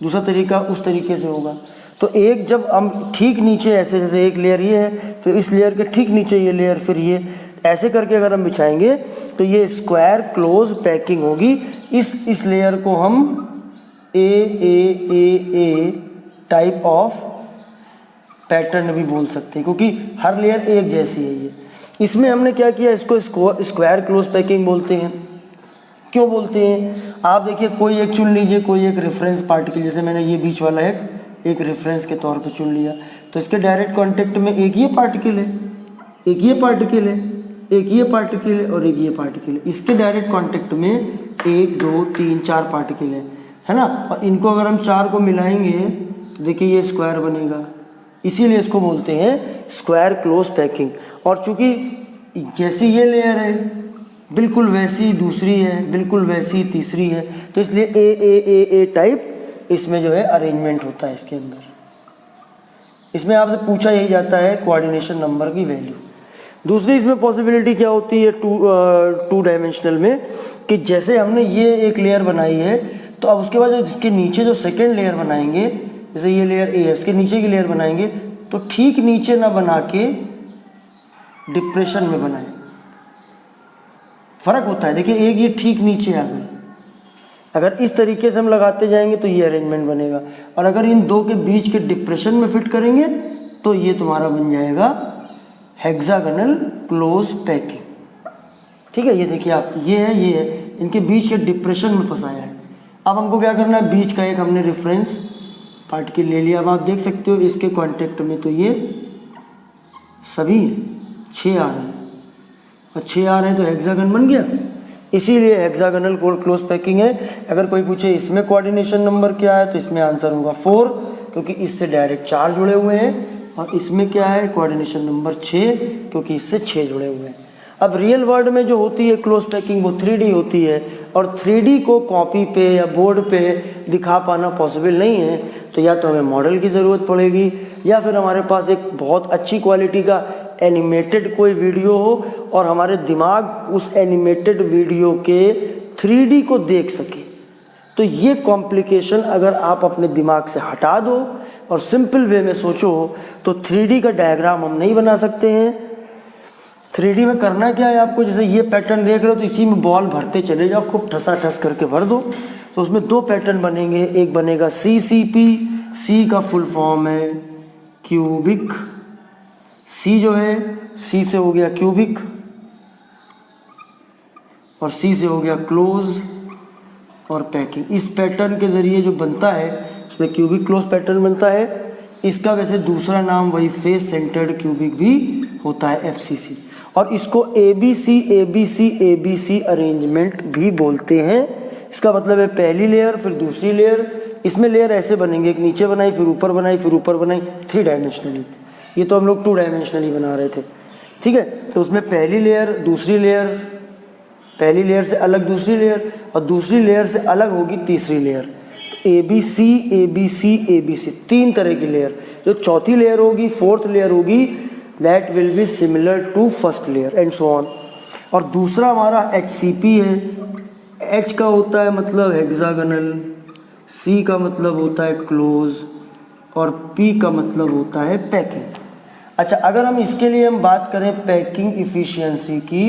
दूसरा तरीका उस तरीके से होगा। तो एक जब हम ठीक नीचे ऐसे, जैसे एक लेयर ये है, फिर इस लेयर के ठीक नीचे ये लेयर, फिर ये ऐसे करके अगर हम बिछाएंगे तो ये स्क्वायर क्लोज पैकिंग होगी। इस लेयर को हम ए टाइप ऑफ पैटर्न भी बोल सकते हैं, क्योंकि हर लेयर एक जैसी है ये। इसमें हमने क्या किया, इसको स्क्वायर क्लोज पैकिंग बोलते हैं। क्यों बोलते हैं, आप देखिए कोई एक चुन लीजिए, कोई एक रेफरेंस पार्टिकल, जैसे मैंने ये बीच वाला एक रेफरेंस के तौर पे चुन लिया, तो इसके डायरेक्ट कांटेक्ट में एक ये पार्टिकल है, एक ये पार्टिकल है, एक ये पार्टिकल है और एक ये पार्टिकल है। इसके डायरेक्ट कांटेक्ट में 1 2 3 4 पार्टिकल है ना, और इनको अगर हम 4 को मिलाएंगे तो देखिए ये स्क्वायर बनेगा, इसीलिए इसको बोलते हैं स्क्वायर क्लोज पैकिंग। और चूंकि जैसी ये लेयर है बिल्कुल वैसी दूसरी है, बिल्कुल वैसी तीसरी है, तो इसलिए ए टाइप इसमें जो है अरेंजमेंट होता है इसके अंदर। इसमें आपसे पूछा यही जाता है कोऑर्डिनेशन नंबर की वैल्यू। दूसरी इसमें पॉसिबिलिटी क्या होती है 2 डायमेंशनल में, कि जैसे हमने ये एक लेयर बनाई है, तो अब उसके बाद इसके नीचे जो सेकेंड लेयर बनाएंगे, जैसे ये लेयर ए है, इसके नीचे की लेयर बनाएंगे, तो ठीक नीचे ना बना के डिप्रेशन में बनाएं। फर्क होता है, देखिए एक ये ठीक नीचे आ गई, अगर इस तरीके से हम लगाते जाएंगे तो ये अरेंजमेंट बनेगा, और अगर इन 2 के बीच के डिप्रेशन में फिट करेंगे तो ये तुम्हारा बन जाएगा हेक्सागोनल क्लोज पैकिंग। ठीक है, ये देखिए आप, ये है, इनके बीच के डिप्रेशन में फंसाया है। अब हमको क्या करना है, बीच का एक हमने रेफरेंस पार्टिकल ले लिया। अब आप देख सकते हो इसके कांटेक्ट में तो ये सभी 6 आ रहे हैं, और 6 आ रहे हैं तो हेक्सागन बन गया, इसीलिए हेक्सागोनल क्लोज पैकिंग है। अगर कोई पूछे इसमें कोऑर्डिनेशन नंबर क्या है, तो इसमें आंसर होगा 4, क्योंकि इससे डायरेक्ट 4 जुड़े हुए हैं, और इसमें क्या है कोऑर्डिनेशन नंबर 6, क्योंकि इससे 6 जुड़े हुए हैं। अब रियल वर्ल्ड में जो होती है क्लोज पैकिंग वो 3D होती है, और 3D को कॉपी पे या बोर्ड पे दिखा पाना पॉसिबल नहीं है, तो या तो हमें मॉडल की ज़रूरत पड़ेगी, या फिर हमारे पास एक बहुत अच्छी क्वालिटी का एनिमेटेड कोई वीडियो हो और हमारे दिमाग उस एनिमेटेड वीडियो के 3D को देख सके। तो ये कॉम्प्लिकेशन अगर आप अपने दिमाग से हटा दो और सिंपल वे में सोचो, तो 3D का डायग्राम हम नहीं बना सकते हैं। 3D में करना क्या है आपको, जैसे ये पैटर्न देख रहे हो तो इसी में बॉल भरते चले जाओ, खूब ठसा ठस करके भर दो, तो उसमें 2 पैटर्न बनेंगे। एक बनेगा CCP, C का फुल फॉर्म है क्यूबिक, C जो है C से हो गया क्यूबिक, और C से हो गया क्लोज और पैकिंग। इस पैटर्न के ज़रिए जो बनता है उसमें क्यूबिक क्लोज पैटर्न बनता है। इसका वैसे दूसरा नाम वही फेस सेंटर्ड क्यूबिक भी होता है, FCC, और इसको ABC अरेंजमेंट भी बोलते हैं। इसका मतलब है पहली लेयर फिर दूसरी लेयर, इसमें लेयर ऐसे बनेंगे, एक नीचे बनाई फिर ऊपर बनाई फिर ऊपर बनाई, 3 डायमेंशनली। ये तो हम लोग 2 डायमेंशनली बना रहे थे, ठीक है। तो उसमें पहली लेयर दूसरी लेयर पहली लेयर से अलग दूसरी लेयर, और दूसरी लेयर से अलग होगी तीसरी लेयर। तो ABC ABC ABC 3 तरह की लेयर। जो चौथी लेयर होगी, फोर्थ लेयर होगी, that will be similar to first layer and so on. और दूसरा हमारा HCP है। H का होता है मतलब हेक्सागोनल, C का मतलब होता है क्लोज, और P का मतलब होता है पैकिंग। अच्छा, अगर हम इसके लिए हम बात करें पैकिंग इफ़िशियंसी की,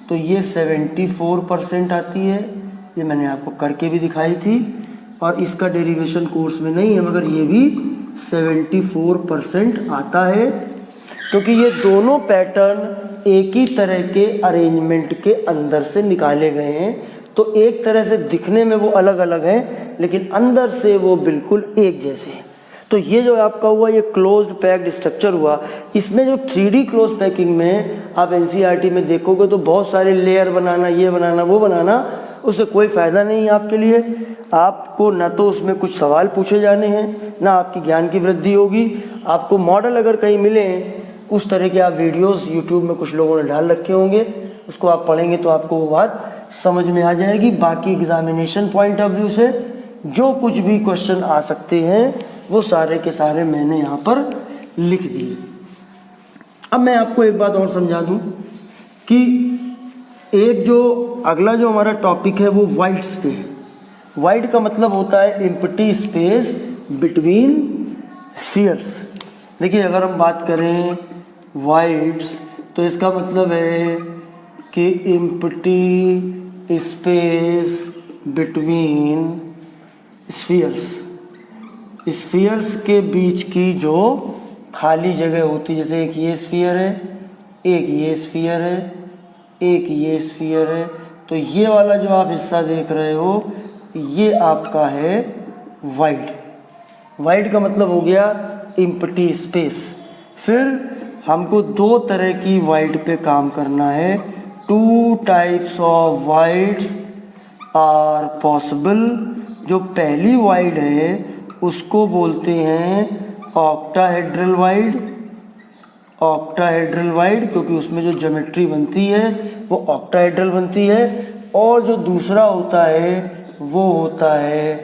तो ये 74% आती है। ये मैंने आपको करके भी दिखाई थी, और इसका डेरिवेशन कोर्स में नहीं है, मगर ये भी 74% आता है, क्योंकि ये दोनों पैटर्न एक ही तरह के अरेंजमेंट के अंदर से निकाले गए हैं। तो एक तरह से दिखने में वो अलग अलग हैं, लेकिन अंदर से वो बिल्कुल एक जैसे हैं। तो ये जो आपका हुआ, ये क्लोज्ड पैक्ड स्ट्रक्चर हुआ। इसमें जो 3D क्लोज पैकिंग में आप NCERT में देखोगे तो बहुत सारे लेयर बनाना, ये बनाना, वो बनाना, उससे कोई फ़ायदा नहीं है आपके लिए। आपको ना तो उसमें कुछ सवाल पूछे जाने हैं, ना आपकी ज्ञान की वृद्धि होगी। आपको मॉडल अगर कहीं मिले, उस तरह के आप वीडियोस यूट्यूब में कुछ लोगों ने डाल रखे होंगे, उसको आप पढ़ेंगे तो आपको वो बात समझ में आ जाएगी। बाकी एग्जामिनेशन पॉइंट ऑफ व्यू से जो कुछ भी क्वेश्चन आ सकते हैं, वो सारे के सारे मैंने यहाँ पर लिख दिए। अब मैं आपको एक बात और समझा दूँ कि एक जो अगला जो हमारा टॉपिक है वो वाइड्स पे है। वाइड का मतलब होता है एम्प्टी स्पेस बिटवीन स्फीयर्स। देखिए, अगर हम बात करें वाइड्स, तो इसका मतलब है कि empty space between spheres. Spheres के बीच की जो खाली जगह होती है, जैसे एक ये स्फीयर है, एक ये स्फीयर है, एक ये स्फीयर है, तो ये वाला जो आप हिस्सा देख रहे हो, ये आपका है वाइड। वाइड का मतलब हो गया एम्प्टी स्पेस। फिर हमको दो तरह की वाइड पे काम करना है। 2 types of voids are possible. जो पहली वाइड है उसको बोलते हैं ऑक्टाहेड्रल वाइड। ऑक्टाहेड्रल वाइड, क्योंकि उसमें जो ज्योमेट्री बनती है वो ऑक्टाहेड्रल बनती है। और जो दूसरा होता है वो होता है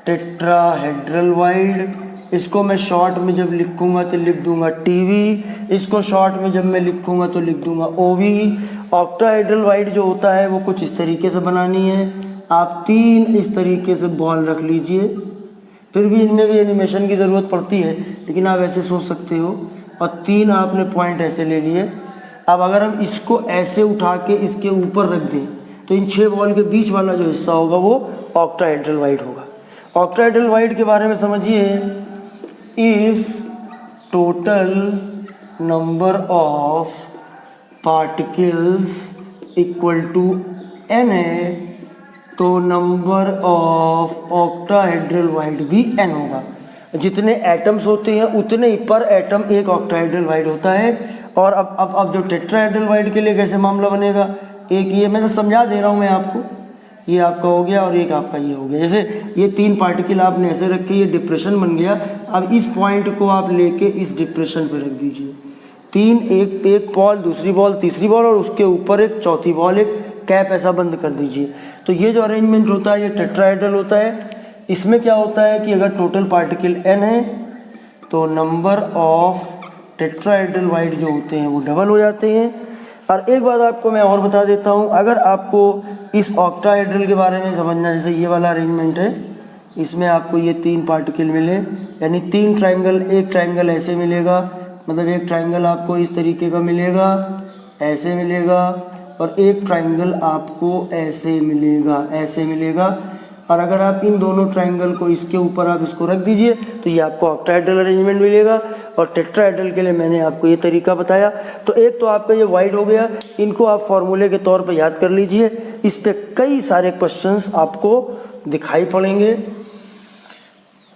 टेट्राहेड्रल वाइड। इसको मैं शॉर्ट में जब लिखूंगा तो लिख दूंगा टीवी, इसको शॉर्ट में जब मैं लिखूंगा तो लिख दूंगा ओवी। ऑक्टाहेड्रल वाइड जो होता है वो कुछ इस तरीके से बनानी है। आप 3 इस तरीके से बॉल रख लीजिए। फिर भी इनमें भी एनिमेशन की ज़रूरत पड़ती है, लेकिन आप ऐसे सोच सकते हो। और 3 आपने पॉइंट ऐसे ले लिए। अब अगर हम इसको ऐसे उठा के इसके ऊपर रख दें, तो इन 6 बॉल के बीच वाला जो हिस्सा होगा वो ऑक्टाहेड्रल वाइड होगा। ऑक्टाहेड्रल वाइड के बारे में समझिए, if total number of particles equal to n है, तो नंबर ऑफ ऑक्टाहेड्रल वाइड भी n होगा। जितने एटम्स होते हैं उतने ही पर एटम एक ऑक्टाहेड्रल वाइड होता है। और अब जो टेट्राहेड्रल वाइड के लिए कैसे मामला बनेगा, एक ये मैं तो समझा दे रहा हूँ मैं आपको। ये आपका हो गया और एक आपका ये हो गया। जैसे ये 3 पार्टिकल आपने ऐसे रखे, ये डिप्रेशन बन गया। अब इस पॉइंट को आप लेके इस डिप्रेशन पे रख दीजिए। 3, एक बॉल, दूसरी बॉल, तीसरी बॉल, और उसके ऊपर एक चौथी बॉल, एक कैप ऐसा बंद कर दीजिए। तो ये जो अरेंजमेंट होता है ये टेट्राहेड्रल होता है। इसमें क्या होता है कि अगर टोटल पार्टिकल n है तो नंबर ऑफ टेट्राहेड्रल वाइड जो होते हैं वो डबल हो जाते हैं। और एक बात आपको मैं और बता देता हूँ, अगर आपको इस ऑक्टाहेड्रल के बारे में समझना, जैसे ये वाला अरेंजमेंट है, इसमें आपको ये 3 पार्टिकल मिले, यानी 3 ट्रायंगल, एक ट्रायंगल ऐसे मिलेगा, मतलब एक ट्रायंगल आपको इस तरीके का मिलेगा, ऐसे मिलेगा, और एक ट्रायंगल आपको ऐसे मिलेगा, ऐसे मिलेगा। और अगर आप इन दोनों ट्रायंगल को इसके ऊपर आप इसको रख दीजिए तो ये आपको ऑक्टाहेड्रल अरेंजमेंट मिलेगा। और टेट्राहेड्रल के लिए मैंने आपको ये तरीका बताया। तो एक तो आपका ये वाइड हो गया, इनको आप फॉर्मूले के तौर पे याद कर लीजिए। इस पे कई सारे क्वेश्चंस आपको दिखाई पड़ेंगे।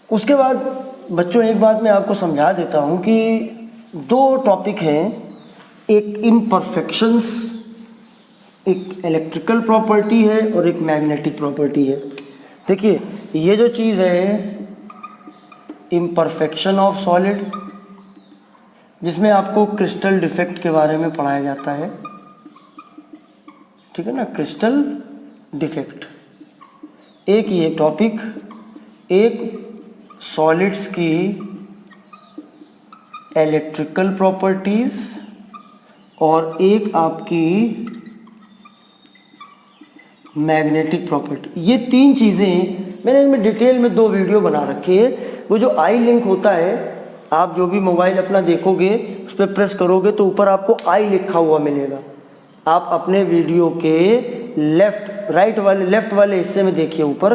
उसके बाद बच्चों एक बात मैं आपको समझा देता हूँ कि 2 टॉपिक हैं, एक इम्परफेक्शंस, एक इलेक्ट्रिकल प्रॉपर्टी है और एक मैग्नेटिक प्रॉपर्टी है। देखिए, ये जो चीज़ है इम्परफेक्शन ऑफ सॉलिड, जिसमें आपको क्रिस्टल डिफेक्ट के बारे में पढ़ाया जाता है, ठीक है ना, क्रिस्टल डिफेक्ट। एक ये टॉपिक, एक सॉलिड्स की इलेक्ट्रिकल प्रॉपर्टीज और एक आपकी मैग्नेटिक प्रॉपर्टी। ये तीन चीज़ें मैंने इनमें डिटेल में 2 वीडियो बना रखी है। वो जो आई लिंक होता है, आप जो भी मोबाइल अपना देखोगे उस पर प्रेस करोगे तो ऊपर आपको आई लिखा हुआ मिलेगा। आप अपने वीडियो के लेफ्ट वाले हिस्से में देखिए, ऊपर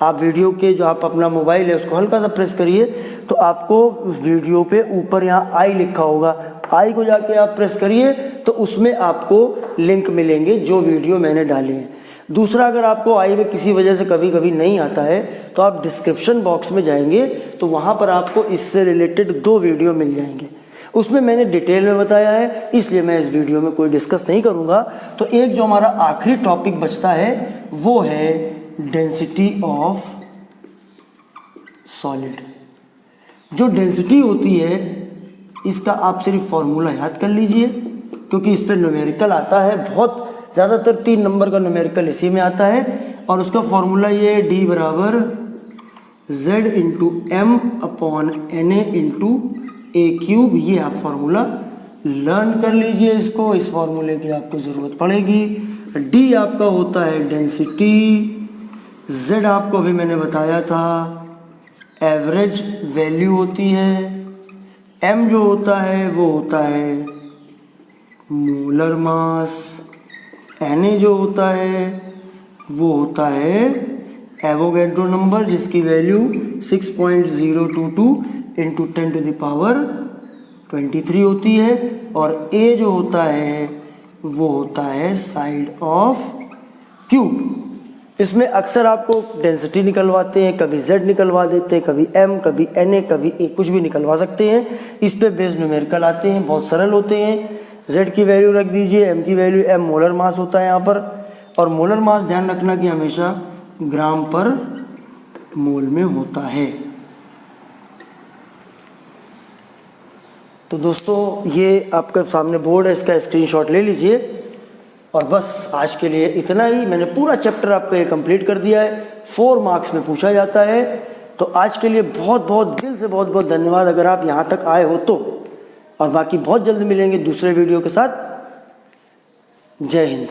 आप वीडियो के जो आप अपना मोबाइल है उसको हल्का सा प्रेस करिए तो आपको उस वीडियो पे ऊपर यहाँ आई लिखा होगा। आई को जाके आप प्रेस करिए तो उसमें आपको लिंक मिलेंगे जो वीडियो मैंने डाले हैं। दूसरा, अगर आपको आई में किसी वजह से कभी कभी नहीं आता है तो आप डिस्क्रिप्शन बॉक्स में जाएंगे तो वहाँ पर आपको इससे रिलेटेड 2 वीडियो मिल जाएंगे। उसमें मैंने डिटेल में बताया है, इसलिए मैं इस वीडियो में कोई डिस्कस नहीं करूँगा। तो एक जो हमारा आखिरी टॉपिक बचता है वो है डेंसिटी ऑफ सॉलिड। जो डेंसिटी होती है इसका आप सिर्फ फॉर्मूला याद कर लीजिए, क्योंकि इस पर न्यूमेरिकल आता है, बहुत ज़्यादातर 3 नंबर का न्यूमेरिकल इसी में आता है। और उसका फॉर्मूला ये है D बराबर Z into M upon NA into A cube. ये आप फॉर्मूला लर्न कर लीजिए इसको, इस फॉर्मूले की आपको ज़रूरत पड़ेगी। D आपका होता है डेंसिटी, Z आपको अभी मैंने बताया था एवरेज वैल्यू होती है, M जो होता है वो होता है मोलर मास, Na जो होता है वो होता है एवोगैड्रो नंबर जिसकी value 6.022 into 10 to the power 23 होती है, और A जो होता है वो होता है साइड ऑफ क्यूब। इसमें अक्सर आपको डेंसिटी निकलवाते हैं, कभी Z निकलवा देते हैं, कभी M, कभी Na, कभी A, कुछ भी निकलवा सकते हैं। इस पे बेस न्यूमेरिकल आते हैं, बहुत सरल होते हैं। Z की वैल्यू रख दीजिए, M की वैल्यू, M मोलर मास होता है यहाँ पर, और मोलर मास ध्यान रखना कि हमेशा ग्राम पर मोल में होता है। तो दोस्तों ये आपके सामने बोर्ड है, इसका स्क्रीनशॉट ले लीजिए। और बस आज के लिए इतना ही, मैंने पूरा चैप्टर आपका ये कंप्लीट कर दिया है। 4 मार्क्स में पूछा जाता है। तो आज के लिए बहुत बहुत दिल से बहुत बहुत धन्यवाद अगर आप यहाँ तक आए हो तो। और बाकी बहुत जल्द मिलेंगे दूसरे वीडियो के साथ। जय हिंद।